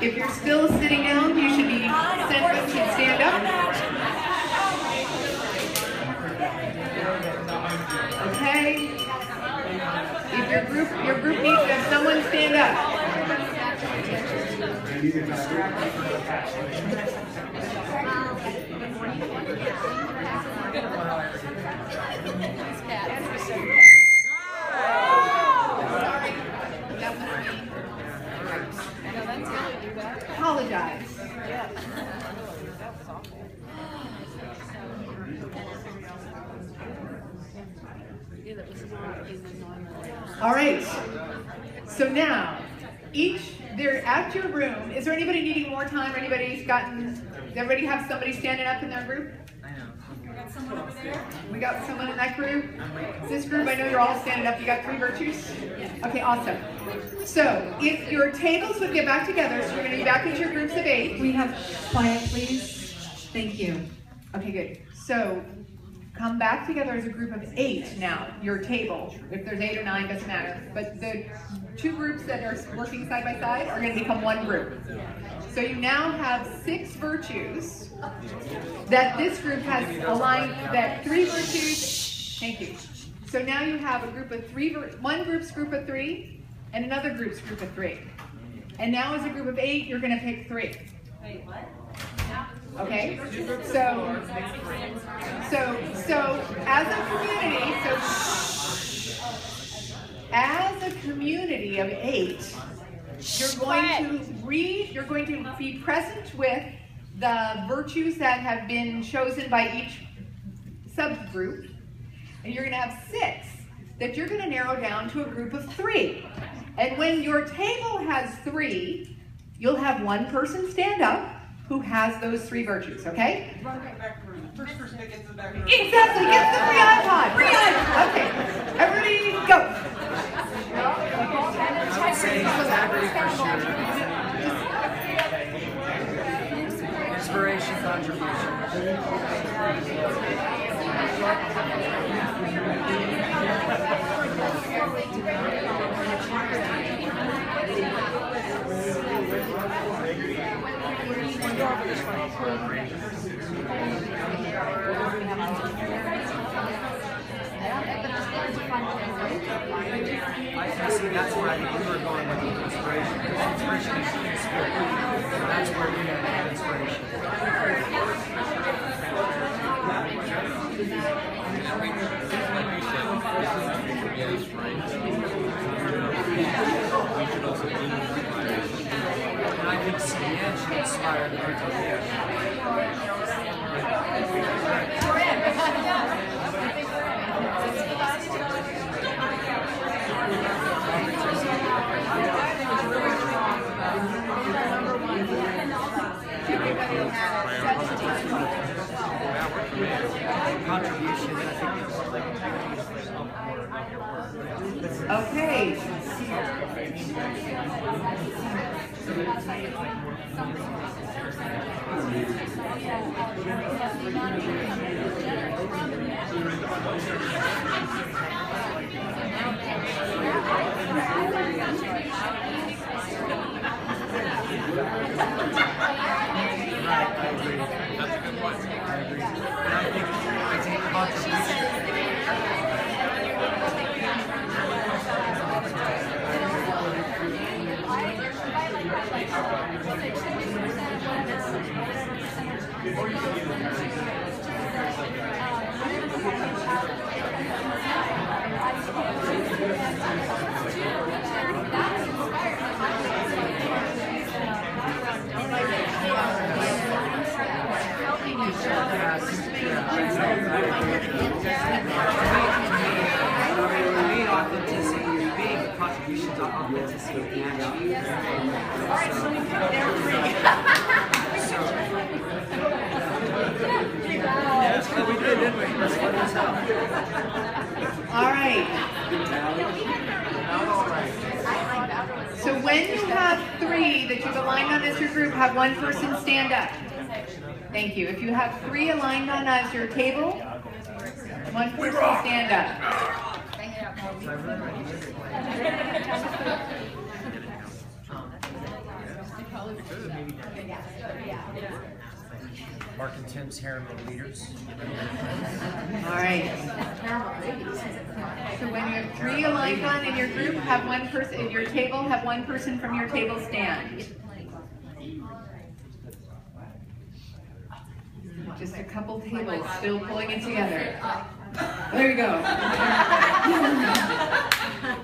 [SPEAKER 2] If you're still sitting down, you should be sent to stand up. Okay. If your group needs to have someone stand up. Apologize. All right. So now, they're at your room. Is there anybody needing more time? Or does everybody have somebody standing up in their group? We got someone in that group. This group, I know you're all standing up. You got 3 virtues? Okay, awesome. So, if your tables would get back together, so you're going to be back into your groups of 8.
[SPEAKER 6] We have quiet, please. Thank you.
[SPEAKER 2] Okay, good. So, come back together as a group of 8 now, your table. If there's 8 or 9, doesn't matter. But the 2 groups that are working side by side are going to become 1 group. So you now have 6 virtues that this group has aligned, that 3 virtues, thank you. So now you have a group of 3, 1 group's group of 3, and another group's group of 3. And now as a group of 8, you're going to pick 3.
[SPEAKER 4] Wait, what?
[SPEAKER 2] Okay, so as a community of 8, you're going to be present with the virtues that have been chosen by each subgroup, and you're going to have 6 that you're going to narrow down to a group of 3. And when your table has 3, you'll have 1 person stand up who has those 3 virtues, okay?
[SPEAKER 5] First person that gets the back room.
[SPEAKER 2] Exactly, get the free iPod. Free iPod. Okay, everybody go.
[SPEAKER 10] I would say integrity for sure. Inspiration, contribution. See, that's where I think we were going with the inspiration. Inspiration is in the spirit. That's where we have that inspiration. And I think Sienna to inspire the people here. Contribution, I think it's like
[SPEAKER 2] Okay. All right. So when you have three that you've aligned on as your group, have one person stand up. Thank you. If you have three aligned on as your table, one person stand up.
[SPEAKER 10] Mark and Tim's Harem of Leaders.
[SPEAKER 2] All right. So when you have three aligned on in your group, have one person in your table, have one person from your table stand. Just a couple tables still pulling it together. There you go.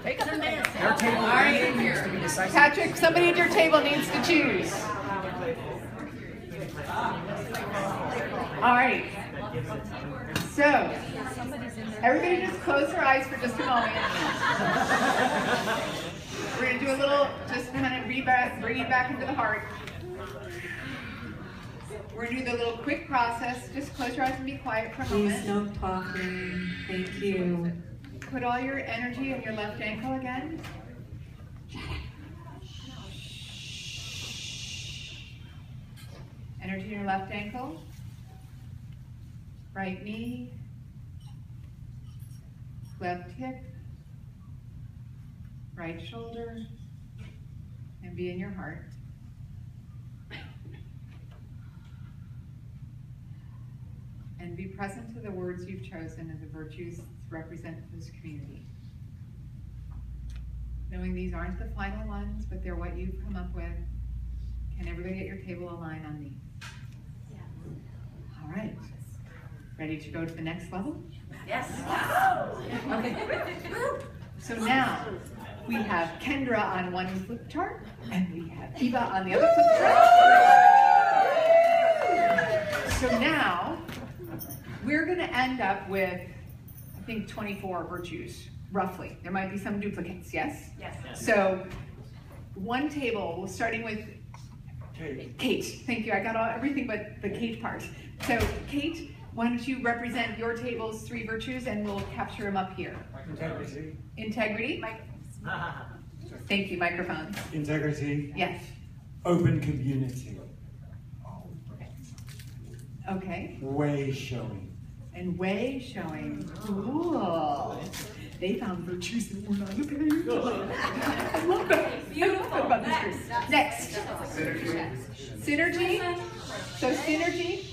[SPEAKER 10] Their table
[SPEAKER 2] All right.
[SPEAKER 10] needs to be decisive.
[SPEAKER 2] Patrick, somebody at your table needs to choose. All right. So, everybody just close their eyes for just a moment. We're going to do a little, just kind of bring it back into the heart. We're going to do the little quick process. Just close your eyes and be quiet for a moment.
[SPEAKER 6] Please no talking. Thank you.
[SPEAKER 2] Put all your energy in your left ankle again. Energy in your left ankle. Right knee. Left hip. Right shoulder. And be in your heart. And be present to the words you've chosen and the virtues that represent this community. Knowing these aren't the final ones, but they're what you've come up with. Can everybody at your table align on these? Yeah. All right. Ready to go to the next level?
[SPEAKER 4] Yes.
[SPEAKER 2] Okay. So now we have Kendra on one flip chart, and we have Eva on the other flip chart. So now we're going to end up with, I think, 24 virtues, roughly. There might be some duplicates, yes?
[SPEAKER 4] Yes.
[SPEAKER 2] So one table, starting with Kate. Thank you. I got everything but the Kate part. So Kate, why don't you represent your table's 3 virtues, and we'll capture them up here.
[SPEAKER 11] Integrity.
[SPEAKER 2] Integrity. Thank you. Microphones.
[SPEAKER 11] Integrity.
[SPEAKER 2] Yes.
[SPEAKER 11] Open community.
[SPEAKER 2] Okay.
[SPEAKER 11] Way showing.
[SPEAKER 2] And way showing. Cool. They found virtues that were not on the page. I love that. Beautiful. About this group. Next.
[SPEAKER 12] Synergy.
[SPEAKER 2] Synergy. So synergy.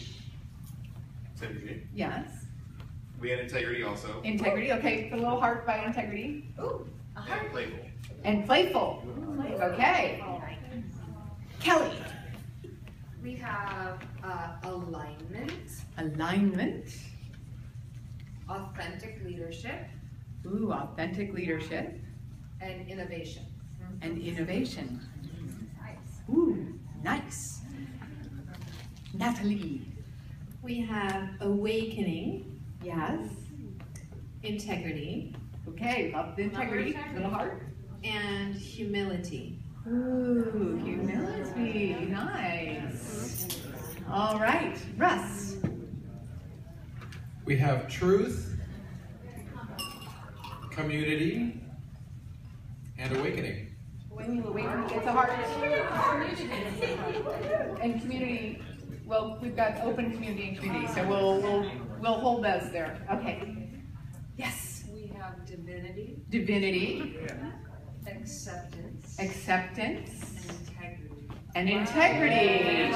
[SPEAKER 12] Synergy.
[SPEAKER 2] Yes.
[SPEAKER 12] We had integrity also.
[SPEAKER 2] Integrity. Okay. The little heart by integrity.
[SPEAKER 4] Ooh, a heart.
[SPEAKER 12] And playful.
[SPEAKER 2] And playful. Okay. Kelly.
[SPEAKER 13] We have alignment,
[SPEAKER 2] Alignment.
[SPEAKER 13] authentic leadership,
[SPEAKER 2] Ooh, authentic leadership.
[SPEAKER 13] and innovation.
[SPEAKER 2] And innovation. Ooh, nice. Natalie.
[SPEAKER 6] We have awakening,
[SPEAKER 2] Yes.
[SPEAKER 6] integrity,
[SPEAKER 2] Okay, love the integrity, little heart.
[SPEAKER 6] and humility.
[SPEAKER 2] Ooh, humility, nice. All right, Russ.
[SPEAKER 14] We have truth, community, and awakening.
[SPEAKER 2] Awakening gets a heart. And community, well, we've got open community and community, so we'll hold those there. Okay. Yes.
[SPEAKER 13] We have divinity,
[SPEAKER 2] Divinity,
[SPEAKER 13] acceptance,
[SPEAKER 2] acceptance,
[SPEAKER 13] and integrity.
[SPEAKER 2] and integrity.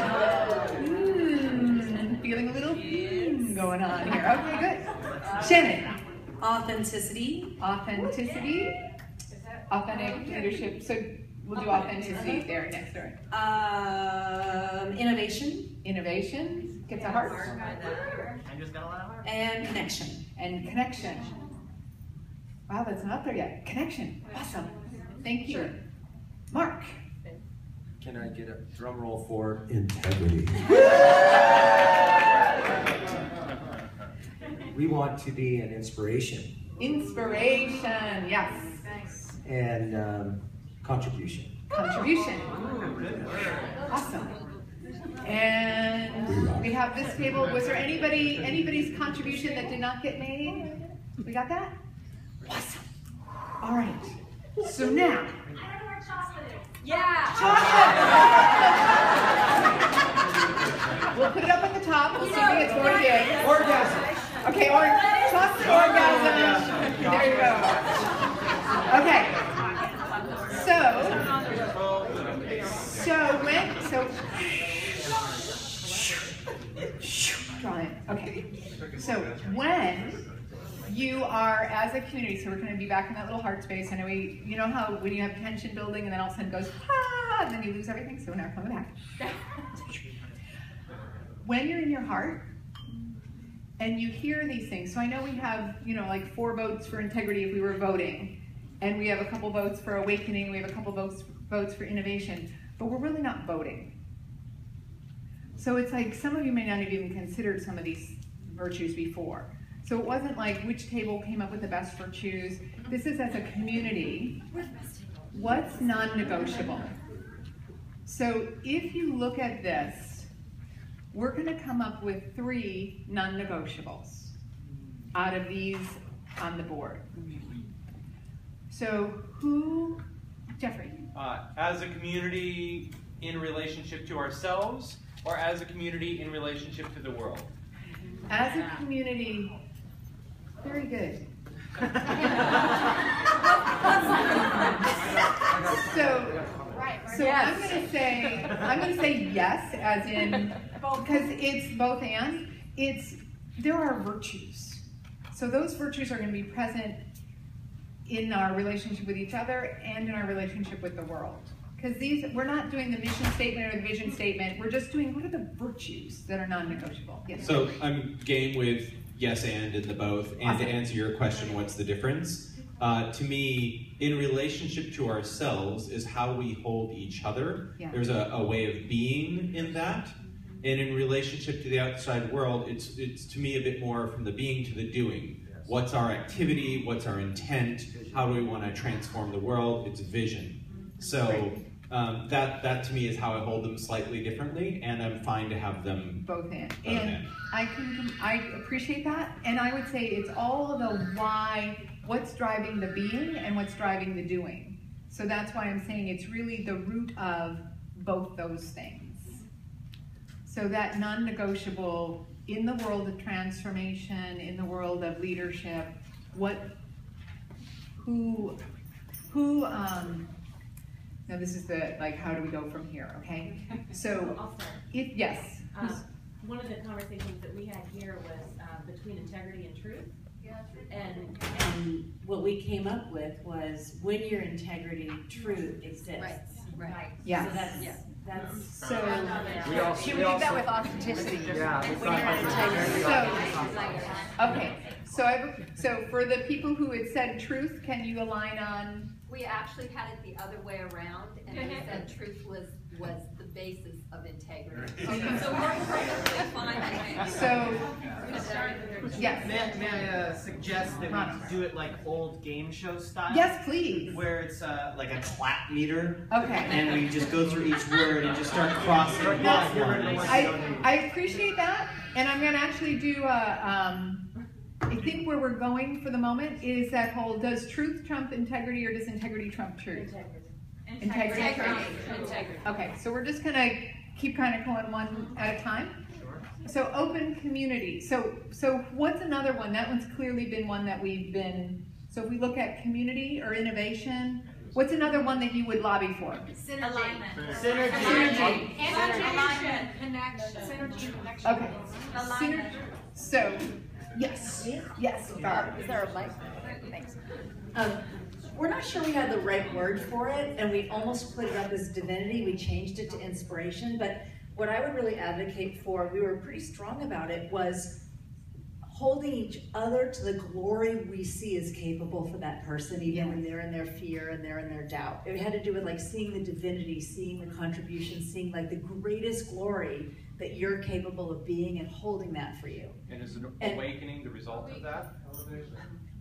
[SPEAKER 2] Feeling a little going on here. Okay, good. Shannon.
[SPEAKER 6] Authenticity,
[SPEAKER 2] Authenticity, authentic leadership. So we'll do authenticity there next door.
[SPEAKER 6] innovation,
[SPEAKER 2] Innovation gets a heart.
[SPEAKER 3] I just got a lot of heart.
[SPEAKER 6] and connection.
[SPEAKER 2] And connection. Wow, that's not there yet. Connection. Awesome. Thank you. Mark.
[SPEAKER 11] Can I get a drum roll for integrity? We want to be an inspiration
[SPEAKER 2] Inspiration. Yes.
[SPEAKER 11] and contribution.
[SPEAKER 2] Contribution. Awesome. And we have this table. Was there anybody's contribution that did not get made? We got that? Awesome. All right. So now. We'll put it up at the top. We'll see who gets more gigs.
[SPEAKER 11] Orgasm.
[SPEAKER 2] Okay, chocolate orgasm. There you go. Okay. Draw it. Okay. So when you are as a community, so we're going to be back in that little heart space. I know you know how when you have tension building and then all of a sudden it goes, ah, and then you lose everything. So now coming back. When you're in your heart and you hear these things, so I know we have, like 4 votes for integrity if we were voting, and we have a couple votes for awakening, we have a couple votes for innovation, but we're really not voting. So it's like some of you may not have even considered some of these virtues before. So it wasn't like which table came up with the best virtues. This is as a community, what's non-negotiable? So if you look at this, we're going to come up with 3 non-negotiables out of these on the board. So Jeffrey?
[SPEAKER 5] As a community in relationship to ourselves, or as a community in relationship to the world?
[SPEAKER 2] As a community, very good. So I'm going to say yes, as in, because it's both and. There are virtues. So those virtues are going to be present in our relationship with each other and in our relationship with the world. Because we're not doing the mission statement or the vision statement. We're just doing what are the virtues that are non-negotiable. Yes.
[SPEAKER 15] So I'm game with yes and in the both. And to answer your question, what's the difference? To me, in relationship to ourselves is how we hold each other.
[SPEAKER 2] Yeah.
[SPEAKER 15] There's a way of being in that. And in relationship to the outside world, it's to me a bit more from the being to the doing. What's our activity? What's our intent? How do we want to transform the world? It's vision. So that to me is how I hold them slightly differently, and I'm fine to have them
[SPEAKER 2] both in. And I appreciate that, and I would say it's all the why, what's driving the being and what's driving the doing. So that's why I'm saying it's really the root of both those things. So that non-negotiable in the world of transformation, in the world of leadership, now this is the, how do we go from here, okay? So, yes.
[SPEAKER 16] One of the conversations that we had here was between integrity and truth.
[SPEAKER 17] And what we came up with was when your integrity, truth exists.
[SPEAKER 9] Right.
[SPEAKER 2] Yeah.
[SPEAKER 17] So that's
[SPEAKER 2] so.
[SPEAKER 9] Can we do that with authenticity?
[SPEAKER 10] Yeah.
[SPEAKER 9] When you're integrity.
[SPEAKER 2] Okay. So for the people who had said truth, can you align on?
[SPEAKER 18] We actually had it the other way around, and we said truth was the basis of integrity.
[SPEAKER 2] So So, yes.
[SPEAKER 3] May I suggest that we do it like old game show style?
[SPEAKER 2] Yes, please.
[SPEAKER 3] Where it's like a clap meter.
[SPEAKER 2] Okay.
[SPEAKER 3] And we just go through each word and just start crossing off ones.
[SPEAKER 2] I appreciate that, and I'm going to actually do I think where we're going for the moment is that whole, does truth trump integrity or does integrity trump truth? Integrity. Okay, so we're just going to keep kind of going one at a time. So open community. So what's another one? That one's clearly been one that we've been, so if we look at community or innovation, what's another one that you would lobby for?
[SPEAKER 18] Synergy. Alignment.
[SPEAKER 2] Synergy.
[SPEAKER 18] Alignment. Connection. Synergy. Connection.
[SPEAKER 2] Okay. Alignment. So, yes. Yes.
[SPEAKER 19] Is there a mic? Thanks. We're not sure we had the right word for it, and we almost put it up as divinity. We changed it to inspiration, but what I would really advocate for, we were pretty strong about it, was holding each other to the glory we see is capable for that person, even when they're in their fear and they're in their doubt. It had to do with like seeing the divinity, seeing the contribution, seeing like the greatest glory that you're capable of being and holding that for you.
[SPEAKER 5] And is an awakening the result of that?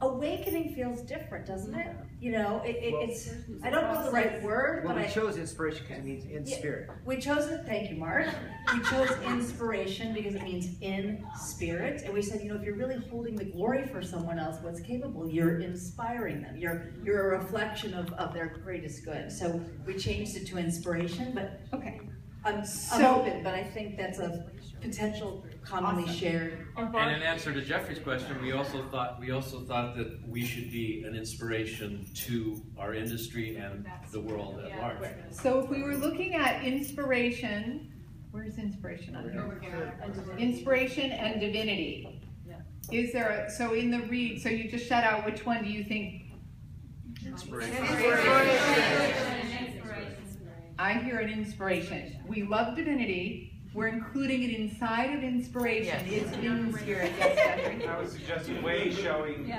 [SPEAKER 19] Awakening feels different, doesn't it? You know, it's, I don't know the right word,
[SPEAKER 10] Well,
[SPEAKER 19] but
[SPEAKER 10] we chose inspiration because it means in spirit.
[SPEAKER 19] We chose it, thank you, Mark. We chose inspiration because it means in spirit. And we said, you know, if you're really holding the glory for someone else, what's capable, you're inspiring them. You're a reflection of their greatest good. So we changed it to inspiration, but
[SPEAKER 2] okay.
[SPEAKER 19] I'm open, but I think that's a potential commonly shared.
[SPEAKER 8] And in answer to Jeffrey's question, we also thought that we should be an inspiration to our industry and the world at large.
[SPEAKER 2] So if we were looking at inspiration, where's inspiration on here? Inspiration and divinity. Is there a, so in the read, so you just shut out, which one do you think?
[SPEAKER 8] Inspiration.
[SPEAKER 2] I hear an inspiration. We love divinity. We're including it inside of inspiration. It's in spirit. Yes, Jeffrey.
[SPEAKER 15] I would suggest way showing.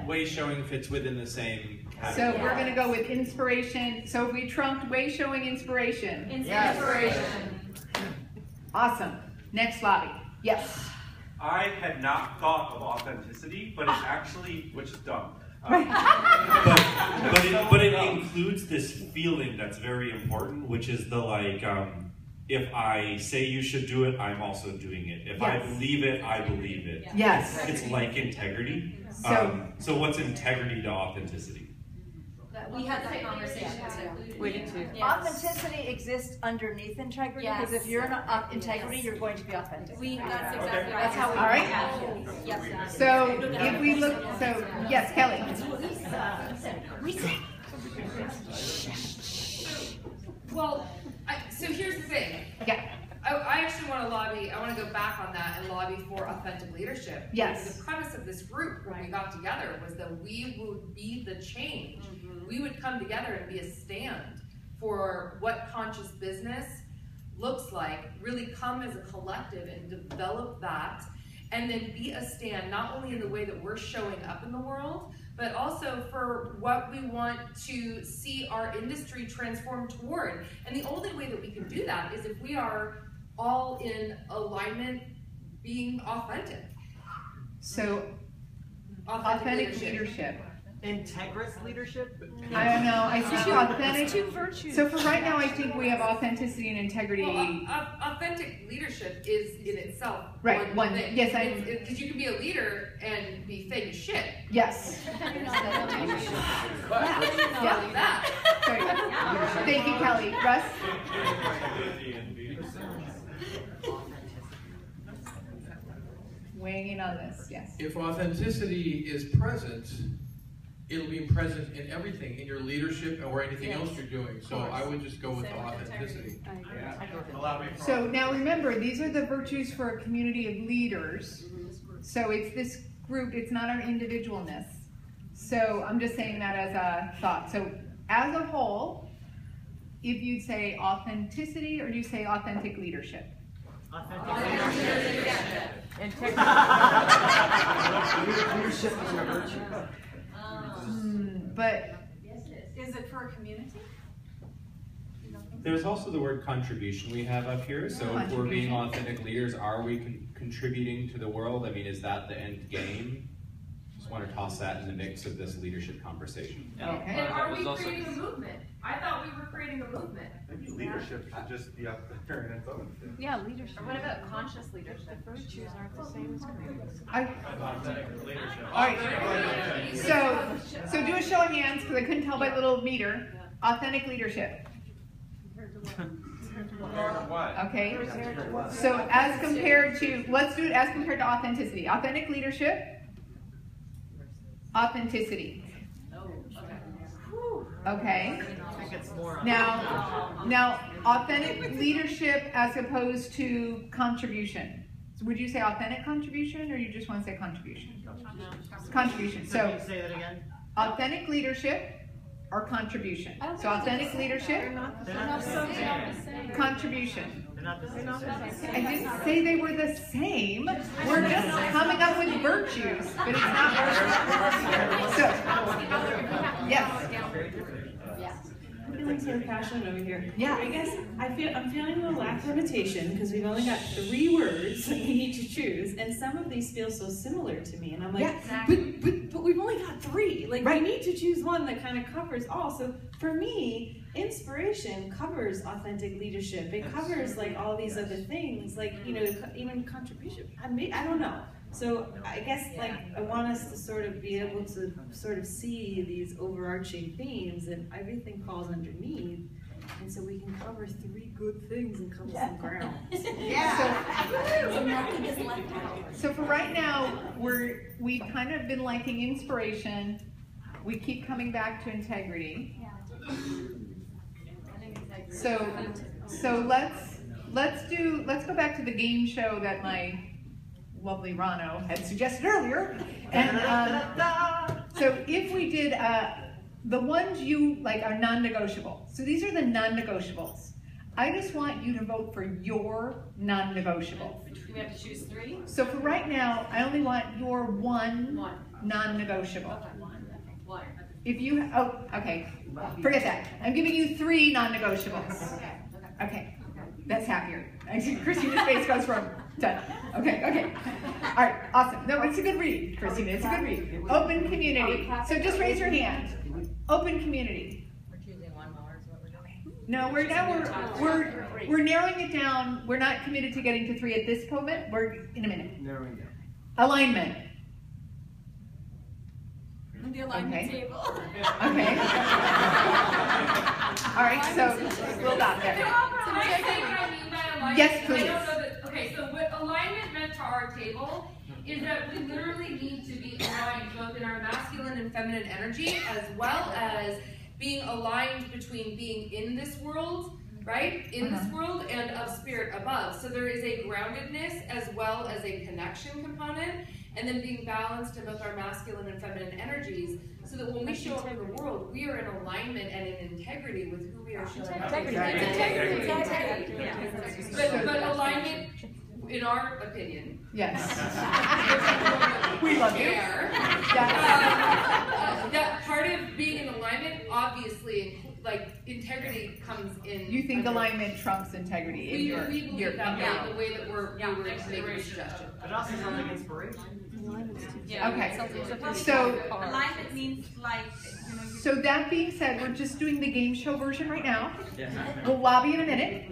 [SPEAKER 15] Way showing fits within the same category.
[SPEAKER 2] So we're going to go with inspiration. So if we trumped way showing inspiration.
[SPEAKER 18] Inspiration.
[SPEAKER 2] Awesome. Next lobby. Yes.
[SPEAKER 12] I had not thought of authenticity, but it actually, which is dumb. But it includes this feeling that's very important, which is the like, if I say you should do it, I'm also doing it. If I believe it, I believe it.
[SPEAKER 2] Yes.
[SPEAKER 12] It's like integrity. So what's integrity to authenticity?
[SPEAKER 18] We had that conversation too.
[SPEAKER 19] We did too. Authenticity exists underneath integrity because if you're in integrity, you're going to be authentic.
[SPEAKER 18] That's exactly right.
[SPEAKER 19] That's how we.
[SPEAKER 2] All right.
[SPEAKER 18] Yes.
[SPEAKER 2] So if we look, so yes, Kelly.
[SPEAKER 20] Well, so here's the thing.
[SPEAKER 2] Yeah.
[SPEAKER 20] I actually want to lobby, I want to go back on that and lobby for authentic leadership.
[SPEAKER 2] Yes.
[SPEAKER 20] The premise of this group when we got together was that we would be the change. We would come together and be a stand for what conscious business looks like, really come as a collective and develop that, and then be a stand not only in the way that we're showing up in the world, but also for what we want to see our industry transform toward. And the only way that we can do that is if we are all in alignment, being authentic.
[SPEAKER 2] So authentic leadership.
[SPEAKER 3] Integrous leadership?
[SPEAKER 2] I don't know. I think authentic.
[SPEAKER 19] Two virtues.
[SPEAKER 2] So for right now, I think we have authenticity and integrity.
[SPEAKER 20] Well, authentic leadership is in itself
[SPEAKER 2] Right.
[SPEAKER 20] one thing.
[SPEAKER 2] Yes,
[SPEAKER 20] because you can be a leader and be fake as shit.
[SPEAKER 2] Yes.
[SPEAKER 20] That.
[SPEAKER 2] Thank you, Kelly. Russ? Weighing in on this, yes.
[SPEAKER 14] If authenticity is present, it'll be present in everything, in your leadership or anything else you're doing. So I would just go with authenticity.
[SPEAKER 2] So now remember, these are the virtues for a community of leaders. So it's this group, it's not our individualness. So I'm just saying that as a thought. So as a whole, if you'd say authenticity or do you say authentic leadership?
[SPEAKER 10] Leadership is a virtue.
[SPEAKER 2] But
[SPEAKER 1] is it for a community?
[SPEAKER 15] There's also the word contribution we have up here. So if we're being authentic leaders, are we contributing to the world? I mean, is that the end game? Just want to toss that in the mix of this leadership conversation.
[SPEAKER 20] And are we creating a movement? I thought we were creating a movement.
[SPEAKER 21] Maybe leadership should just be up there in its own thing.
[SPEAKER 7] Yeah, leadership.
[SPEAKER 16] Or what about conscious leadership?
[SPEAKER 7] The virtues aren't the same as creative.
[SPEAKER 2] All right. So do a show of hands because I couldn't tell by the little meter. Authentic leadership. Okay. So as compared to, let's do it as compared to authenticity. Authentic leadership. Authenticity. Okay. Now, authentic leadership as opposed to contribution. So would you say authentic contribution, or you just want to say contribution? Contribution. So
[SPEAKER 3] say that again.
[SPEAKER 2] Authentic leadership or contribution. So authentic leadership, contribution. I didn't say they were the same. We're just coming up with virtues, but it's not virtues. So, yes.
[SPEAKER 22] I'm feeling so passionate over here.
[SPEAKER 2] Yeah.
[SPEAKER 22] I guess I'm feeling a little lack of limitation because we've only got 3 words that we need to choose, and some of these feel so similar to me. And I'm like, but we've only got 3. Like, we need to choose one that kind of covers all. So for me, inspiration covers authentic leadership. It covers like all these other things, like, you know, even contribution. I don't know. So I guess like I want us to sort of be able to sort of see these overarching themes, and everything falls underneath, and so we can cover 3 good things and cover some ground.
[SPEAKER 2] So for right now, we've kind of been liking inspiration. We keep coming back to integrity. So let's go back to the game show that my lovely Rano had suggested earlier. And so if we did the ones you like are non-negotiable. So these are the non-negotiables. I just want you to vote for your non-negotiable.
[SPEAKER 16] Do we have to choose 3?
[SPEAKER 2] So for right now, I only want your one non-negotiable. If you, okay, forget that. I'm giving you 3 non-negotiables. Okay, that's happier. Christina's face goes from done. Okay. All right, awesome. No, it's a good read, Christina. It's a good read. Open community. So just raise your hand. Open community.
[SPEAKER 16] We're choosing 1 more. Is what we're doing.
[SPEAKER 2] No, we're narrowing it down. We're not committed to getting to 3 at this moment. We're in a minute.
[SPEAKER 3] Narrowing down.
[SPEAKER 2] Alignment.
[SPEAKER 18] The alignment table.
[SPEAKER 2] Okay. All right, so we'll stop there.
[SPEAKER 20] Can I say what I mean by alignment?
[SPEAKER 2] Yes, please.
[SPEAKER 20] I don't know that, okay, so what alignment meant to our table is that we literally need to be aligned both in our masculine and feminine energy, as well as being aligned between being in this world, right? In this world, and of spirit above. So there is a groundedness as well as a connection component, and then being balanced in both our masculine and feminine energies, so that when we show up in the world, we are in alignment and in integrity with who we are showing up.
[SPEAKER 18] Integrity.
[SPEAKER 20] But alignment, in our opinion,
[SPEAKER 2] yes, we love you.
[SPEAKER 20] That part of being in alignment, obviously, like integrity comes in.
[SPEAKER 2] You think alignment trumps integrity?
[SPEAKER 20] We believe that way, the way that we're making a suggestion.
[SPEAKER 3] But also sounds like inspiration.
[SPEAKER 2] Okay, so
[SPEAKER 18] alignment means like, you know.
[SPEAKER 2] So that being said, we're just doing the game show version right now. We'll lobby in a minute.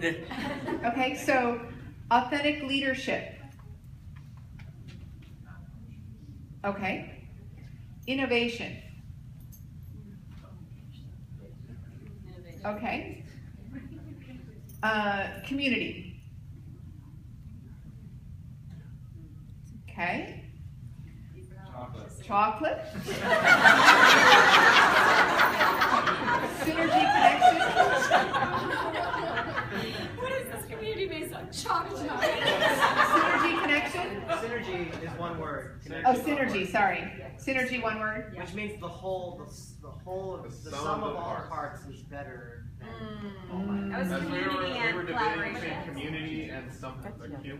[SPEAKER 2] Okay, so authentic leadership. Okay. Innovation. Okay. Community. Okay. Chocolate. Synergy connection.
[SPEAKER 18] What is this community based on? Chocolate.
[SPEAKER 2] Synergy connection.
[SPEAKER 3] Synergy is 1 word.
[SPEAKER 2] Oh, synergy. Sorry, synergy. 1 word.
[SPEAKER 3] Which means the sum of all parts is better.
[SPEAKER 18] That was community and collaboration.
[SPEAKER 21] Between community and a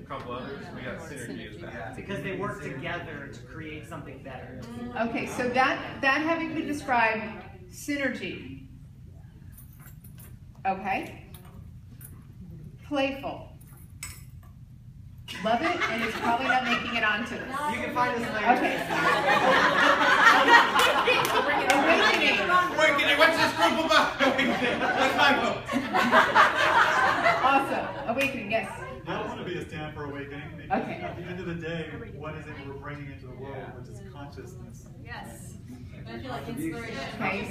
[SPEAKER 21] couple others, we got synergy as that.
[SPEAKER 3] Because they work together to create something better.
[SPEAKER 2] Okay, so that having been described, synergy. Okay, Playful. Love it, and it's probably not making it onto this.
[SPEAKER 3] You can find us later.
[SPEAKER 2] Okay. Awakening.
[SPEAKER 14] Awakening, what's this group about? That's my vote.
[SPEAKER 2] Awesome. Awakening, yes.
[SPEAKER 4] I don't want to be a stand for awakening. Because
[SPEAKER 2] Okay.
[SPEAKER 4] at the end of the day, what is it we're bringing into the world, which is consciousness?
[SPEAKER 16] Yes. I feel like inspiration.
[SPEAKER 2] Okay,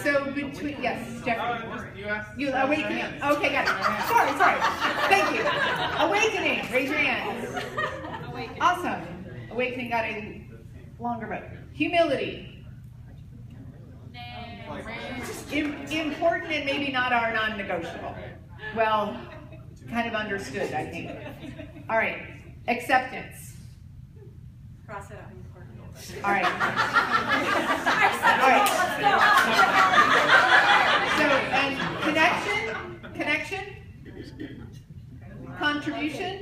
[SPEAKER 2] so between, yes, Jeffrey.
[SPEAKER 5] You
[SPEAKER 2] awakening. Okay, got it. Sorry. Thank you. Awakening. Raise your hand. Awesome. Awakening got a longer vote. Humility. Important and maybe not our non-negotiable. Well, kind of understood, I think. All right. Acceptance.
[SPEAKER 16] Cross it out.
[SPEAKER 2] All right. All right. So, and connection, contribution.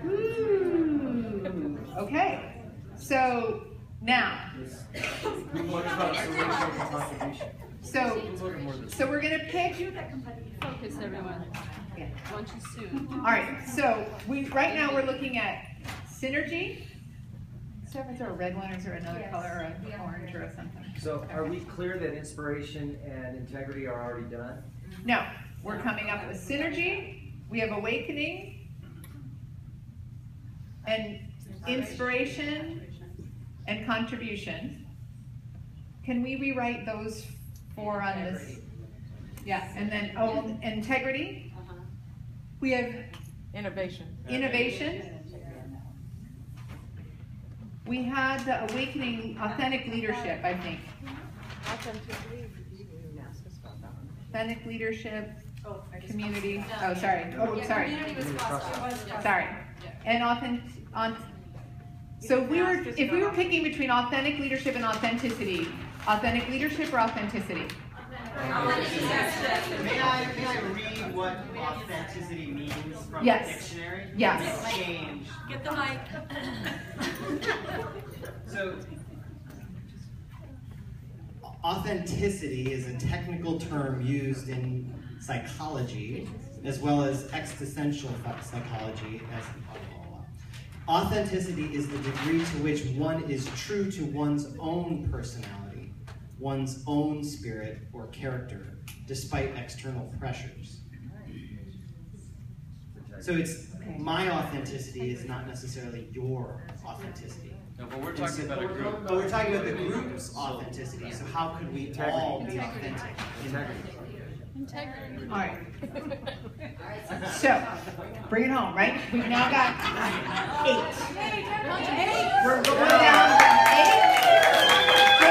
[SPEAKER 2] Ooh. Okay. So now. So we're gonna pick.
[SPEAKER 9] Focus, everyone.
[SPEAKER 2] Yeah.
[SPEAKER 9] Want you soon.
[SPEAKER 2] All right. So right now we're looking at synergy. So is there a red one, or is there another color, or an orange, or something?
[SPEAKER 10] So are we clear that inspiration and integrity are already done?
[SPEAKER 2] No, we're coming up with synergy. We have awakening and inspiration and contribution. Can we rewrite those four on this? Yeah, and then integrity. We have innovation. We had the awakening, authentic leadership, I think. Authentic leadership, community. Oh, sorry.
[SPEAKER 16] Community was crossed.
[SPEAKER 2] Sorry. And so if we were picking between authentic leadership and authenticity, authentic leadership or authenticity?
[SPEAKER 3] May I read what authenticity means from the dictionary?
[SPEAKER 2] Yes.
[SPEAKER 3] Change.
[SPEAKER 16] Get the mic.
[SPEAKER 3] So, authenticity is a technical term used in psychology as well as existential psychology. Authenticity is the degree to which one is true to one's own personality, one's own spirit or character, despite external pressures. So it's my authenticity is not necessarily your authenticity.
[SPEAKER 5] No, but we're talking about a group.
[SPEAKER 3] But we're talking about the group's authenticity. So how could we all be authentic?
[SPEAKER 9] Integrity.
[SPEAKER 2] All right. So, bring it home, right? We've now got 8. We're going down from 8 to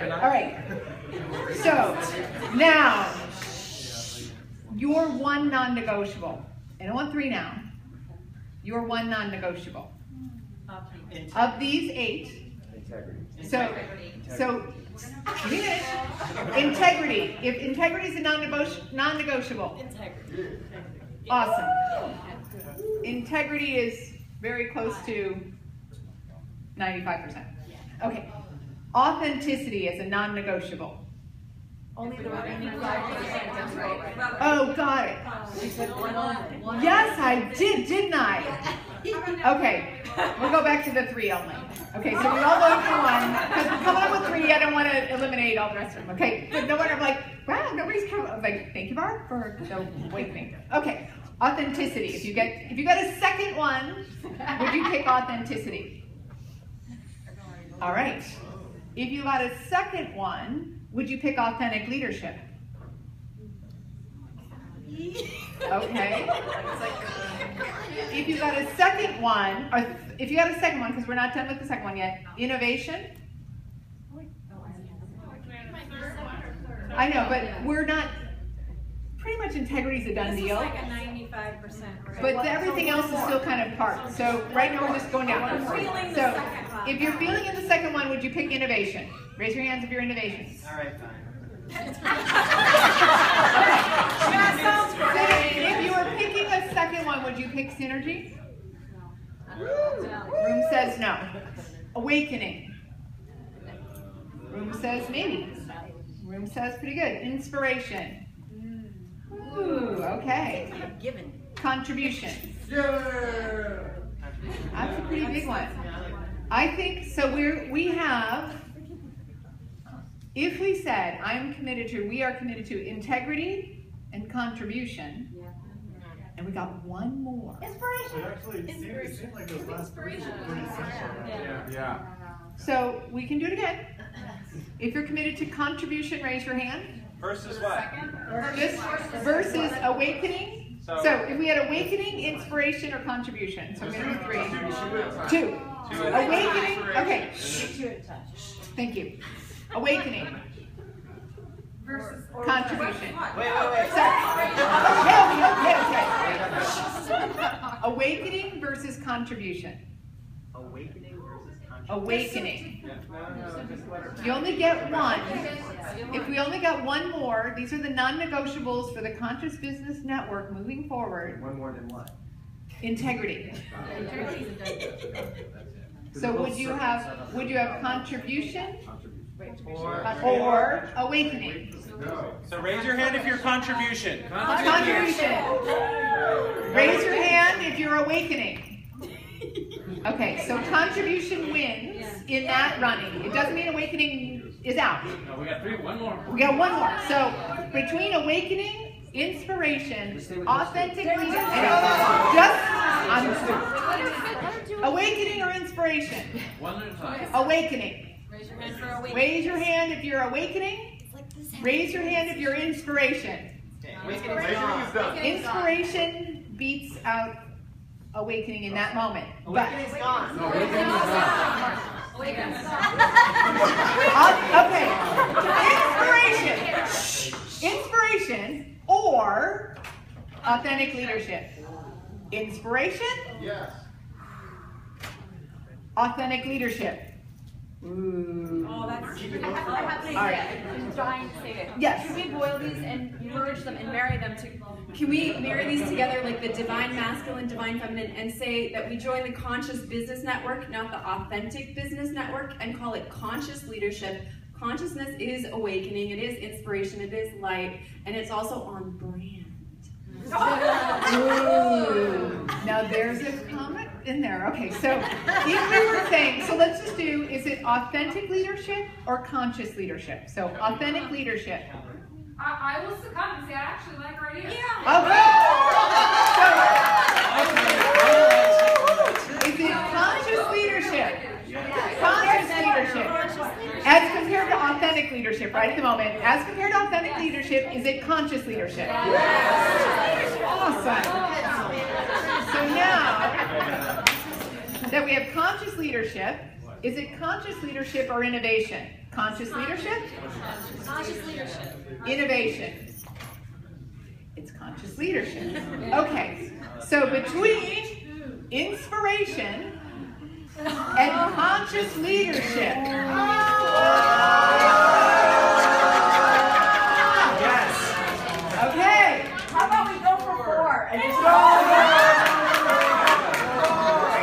[SPEAKER 2] 3. All right. So, now, your one non-negotiable. I don't want 3 now. Your one non-negotiable. Of these 8. So, integrity. If integrity is a non-negotiable. Awesome. Integrity is very close to 95%. Okay. Authenticity is a non-negotiable.
[SPEAKER 16] Only the remaining 5%. Right.
[SPEAKER 2] Oh, got it. Yes, I did, didn't I? Okay, we'll go back to the 3 only. Okay, so we all voted for 1. Because we're coming up with 3, I don't want to eliminate all the rest of them. Okay, but no wonder I'm like, wow, nobody's coming. I was like, thank you, Barb, for the awakening. Okay, authenticity. If you got a second one, would you pick authenticity? All right. If you got a second one, would you pick authentic leadership? Okay. If you got a second one, because we're not done with the second one yet, innovation? I know, but we're not, pretty much integrity is a done deal.
[SPEAKER 16] This is like a 95%.
[SPEAKER 2] But everything else is still kind of part. So right now we're just going down. So if you're feeling in the second one, would you pick innovation? Raise your hands if you're innovation.
[SPEAKER 3] All right, fine.
[SPEAKER 2] If you were picking a second one, would you pick synergy? Room says no. Awakening. Room says maybe. Room says pretty good. Inspiration. Ooh, okay. Contribution. That's a pretty big one. I think, so we have, if we said, we are committed to integrity and contribution, and we got one more.
[SPEAKER 4] Inspiration. Actually, it seemed like those last three were pretty similar. Yeah.
[SPEAKER 2] So we can do it again. If you're committed to contribution, raise your hand.
[SPEAKER 5] Versus what?
[SPEAKER 2] Versus awakening. So if we had awakening, inspiration, or contribution. So I'm going to do three. Two. Awakening. Okay. Thank you. Awakening. Contribution.
[SPEAKER 5] Wait.
[SPEAKER 2] Sorry. Okay. Awakening versus contribution.
[SPEAKER 10] Awakening versus contribution.
[SPEAKER 2] Awakening. You only get one. If we only got one more, these are the non-negotiables for the Conscious Business Network moving forward.
[SPEAKER 10] One more than what?
[SPEAKER 2] Integrity. So would you have contribution or awakening?
[SPEAKER 5] So raise your hand if you're contribution.
[SPEAKER 2] Contribution. Raise your hand if you're awakening. Okay, so contribution wins in that running. It doesn't mean awakening is out.
[SPEAKER 8] No, we got one more.
[SPEAKER 2] We got one more. So between awakening, inspiration, authentic leadership, awakening or inspiration?
[SPEAKER 8] One at a time.
[SPEAKER 2] Awakening.
[SPEAKER 9] Raise your hand for awakening.
[SPEAKER 2] Raise your hand if you're awakening. Raise your hand if you're inspiration. Inspiration beats out awakening in that moment.
[SPEAKER 10] Awakening's gone.
[SPEAKER 2] No, awakening's gone. Okay. Inspiration or authentic leadership. Inspiration?
[SPEAKER 4] Yes.
[SPEAKER 2] Authentic leadership. Ooh.
[SPEAKER 16] Oh, that's.
[SPEAKER 2] All right.
[SPEAKER 16] I'm trying to say it.
[SPEAKER 2] Yes.
[SPEAKER 16] Can we boil these and merge them and marry them to? Can we marry these together like the divine masculine, divine feminine, and say that we join the Conscious Business Network, not the Authentic Business Network, and call it Conscious Leadership? Consciousness is awakening. It is inspiration. It is light, and it's also on brand.
[SPEAKER 2] Ooh. Now there's a comment in there. Okay, so if we were saying, so let's just do, is it authentic leadership or conscious leadership? So authentic leadership.
[SPEAKER 20] I will succumb and say I actually like our idea.
[SPEAKER 2] Okay. So, is it conscious leadership? Conscious leadership. As compared to authentic leadership, right at the moment. As compared to authentic leadership, is it conscious leadership? Awesome. So now that we have conscious leadership, is it conscious leadership or innovation? Conscious leadership?
[SPEAKER 9] Conscious leadership.
[SPEAKER 2] Innovation. It's conscious leadership. Okay, so between inspiration and conscious leadership. Yes. Okay.
[SPEAKER 16] How about we go for 4 and just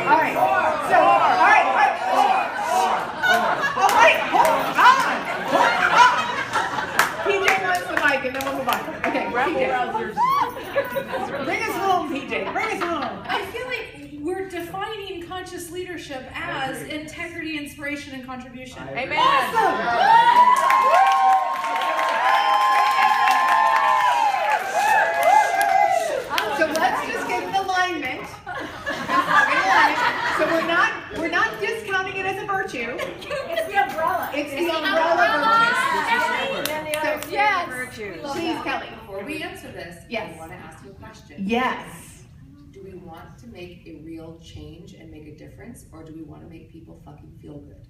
[SPEAKER 2] All right. So, all right. Oh, wait. Hold on. PJ wants the mic, and then we'll move on. Okay, PJ. Bring us home, PJ. Bring us home.
[SPEAKER 22] I feel like we're defining conscious leadership as integrity, inspiration, and contribution.
[SPEAKER 16] Amen.
[SPEAKER 2] Awesome. So let's just get an alignment. So we're not discounting it as a virtue.
[SPEAKER 16] It's the umbrella.
[SPEAKER 2] It's the umbrella
[SPEAKER 16] virtue.
[SPEAKER 2] Please, Kelly.
[SPEAKER 20] Before we answer this,
[SPEAKER 2] Yes.
[SPEAKER 20] I want to ask you a question.
[SPEAKER 2] Yes.
[SPEAKER 20] Do we want to make a real change and make a difference, or do we want to make people fucking feel good?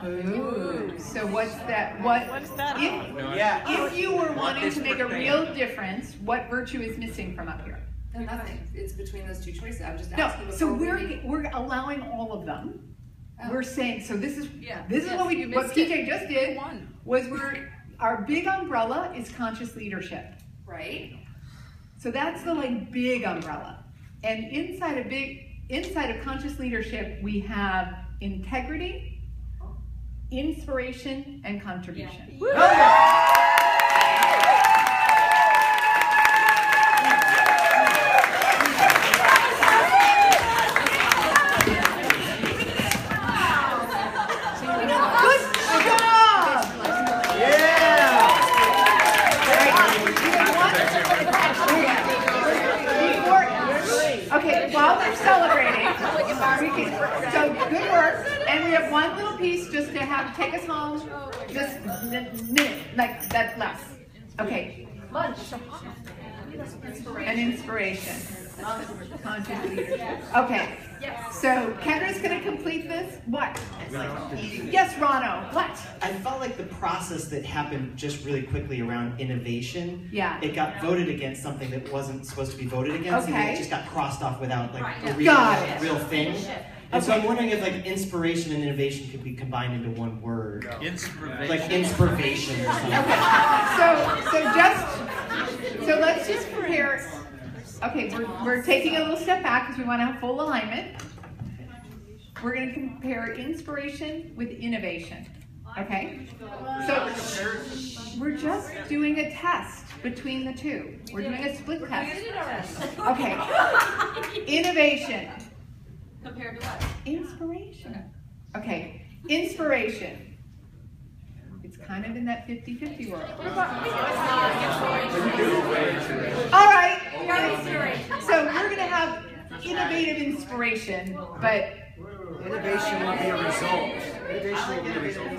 [SPEAKER 2] Ooh. So what's that? What is that? If you were wanting to make a real difference, what virtue is missing from up here?
[SPEAKER 20] Nothing. It's between those two choices. I'm just
[SPEAKER 2] No.
[SPEAKER 20] asking.
[SPEAKER 2] So we're allowing all of them.
[SPEAKER 20] Oh.
[SPEAKER 2] We're saying so. This is what
[SPEAKER 20] you
[SPEAKER 2] what
[SPEAKER 20] missed
[SPEAKER 2] PJ
[SPEAKER 20] it.
[SPEAKER 2] just did was our big umbrella is conscious leadership.
[SPEAKER 20] Right.
[SPEAKER 2] So that's the big umbrella. And inside of conscious leadership, we have integrity, inspiration, and contribution.
[SPEAKER 20] Yeah.
[SPEAKER 2] while they're celebrating, so good work. And we have one little piece just to take us home. Just a minute, like that less. Okay. Lunch. An inspiration. Conscious leadership. Okay. So Kendra's going to complete this. What? Yes, Rano. What?
[SPEAKER 3] I felt like the process that happened just really quickly around innovation.
[SPEAKER 2] Yeah.
[SPEAKER 3] It got voted against something that wasn't supposed to be voted against, and it just got crossed off without like a real thing. And so I'm wondering if like inspiration and innovation could be combined into one word.
[SPEAKER 8] Inspiration.
[SPEAKER 3] Like inspiration or something.
[SPEAKER 2] So let's just prepare. Okay, we're taking a little step back because we want to have full alignment. We're going to compare inspiration with innovation. Okay? So we're just doing a test between the two. We're doing a split test. Okay. Innovation.
[SPEAKER 9] Compared to what?
[SPEAKER 2] Inspiration. Okay. Inspiration. It's kind of in that 50-50 world. All right. So we're going to have innovative inspiration, but
[SPEAKER 10] innovation will be a result. Innovation will be a result.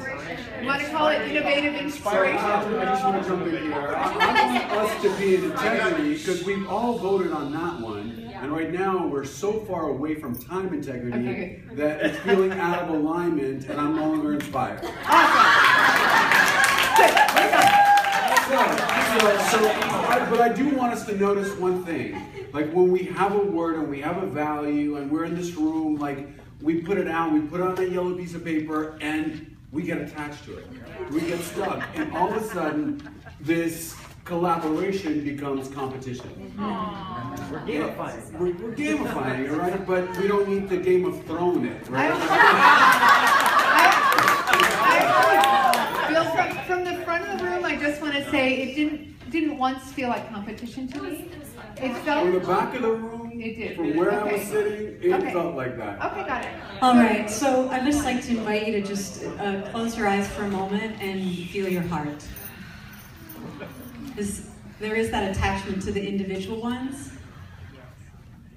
[SPEAKER 2] You want to call it innovative inspiration?
[SPEAKER 6] I just want to jump in here. I want us to be in integrity because we've all voted on that one. And right now we're so far away from time integrity that it's feeling out of alignment and I'm no longer inspired. But I do want us to notice one thing. Like when we have a word and we have a value and we're in this room, like we put it out, we put it on a yellow piece of paper and we get attached to it. We get stuck. And all of a sudden, this collaboration becomes competition.
[SPEAKER 10] We're gamifying.
[SPEAKER 6] We're gamifying it, right? But we don't need to Game of Thrones it, right?
[SPEAKER 2] Bill, from the front of the room, I just want to say it didn't once feel like competition to me. It felt
[SPEAKER 6] from the back of the room, from where I was sitting, it felt like that.
[SPEAKER 2] Okay, got it.
[SPEAKER 22] All right, so I'd just like to invite you to just close your eyes for a moment and feel your heart. There is that attachment to the individual ones,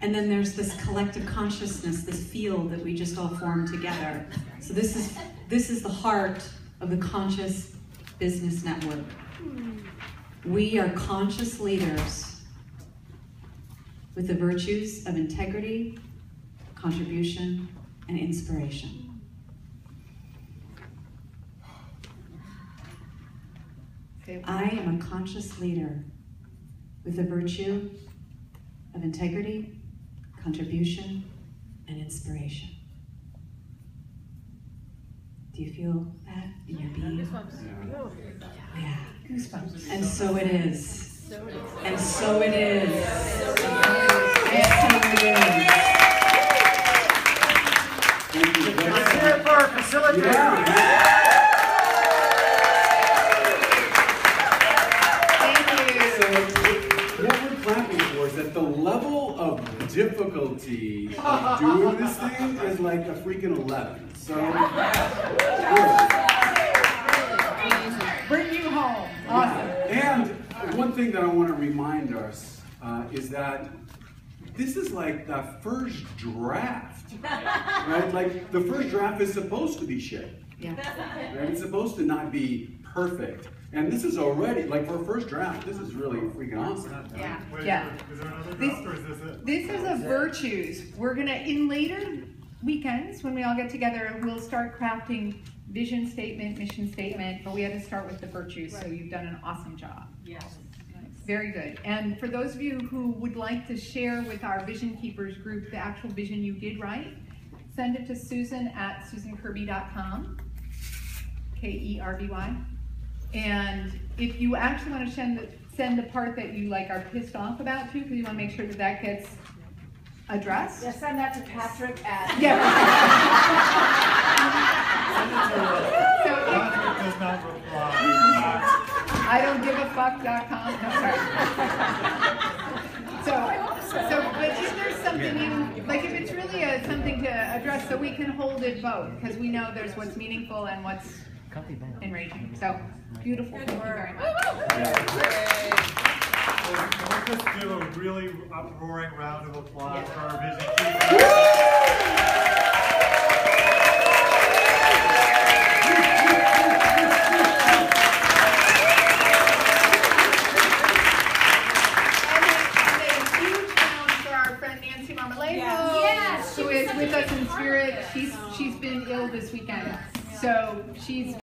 [SPEAKER 22] and then there's this collective consciousness, this field that we just all form together. So this is the heart of the Conscious Business Network. We are conscious leaders with the virtues of integrity, contribution, and inspiration. I am a conscious leader with the virtue of integrity, contribution, and inspiration. Do you feel that in your being? Yeah. Goosebumps. And so it is. And so it is. And so it is.
[SPEAKER 10] Let's hear it for our facilitator.
[SPEAKER 6] That the level of difficulty of doing this thing is like a freaking 11. So,
[SPEAKER 2] bring you home. Awesome.
[SPEAKER 6] And one thing that I want to remind us is that this is like the first draft, right? Like the first draft is supposed to be shit.
[SPEAKER 2] Yeah.
[SPEAKER 6] Right? It's supposed to not be perfect. And this is already, like for a first draft, this is really freaking awesome.
[SPEAKER 2] Yeah.
[SPEAKER 4] Wait,
[SPEAKER 2] Yeah.
[SPEAKER 4] Is there another draft or is this it?
[SPEAKER 2] This is a virtues. We're gonna, in later weekends, when we all get together, we'll start crafting vision statement, mission statement, but we had to start with the virtues, so you've done an awesome job.
[SPEAKER 9] Yes.
[SPEAKER 2] Very good. And for those of you who would like to share with our Vision Keepers group the actual vision you did write, send it to Susan at susankerby.com, Kerby. And if you actually want to send the part that you like are pissed off about too, because you want to make sure that that gets addressed.
[SPEAKER 17] Yeah, send that to Patrick at.
[SPEAKER 2] Yeah.
[SPEAKER 4] Does not reply.
[SPEAKER 2] I don't give a fuck.com. No, sorry. But if there's something you like, if it's really something to address, so we can hold it both, because we know there's what's meaningful and what's enraging. So beautiful. Thank you very much.
[SPEAKER 4] just give a really uproaring round of applause for our vision keeper.
[SPEAKER 2] Who is with us in spirit. She's been ill this weekend, so she's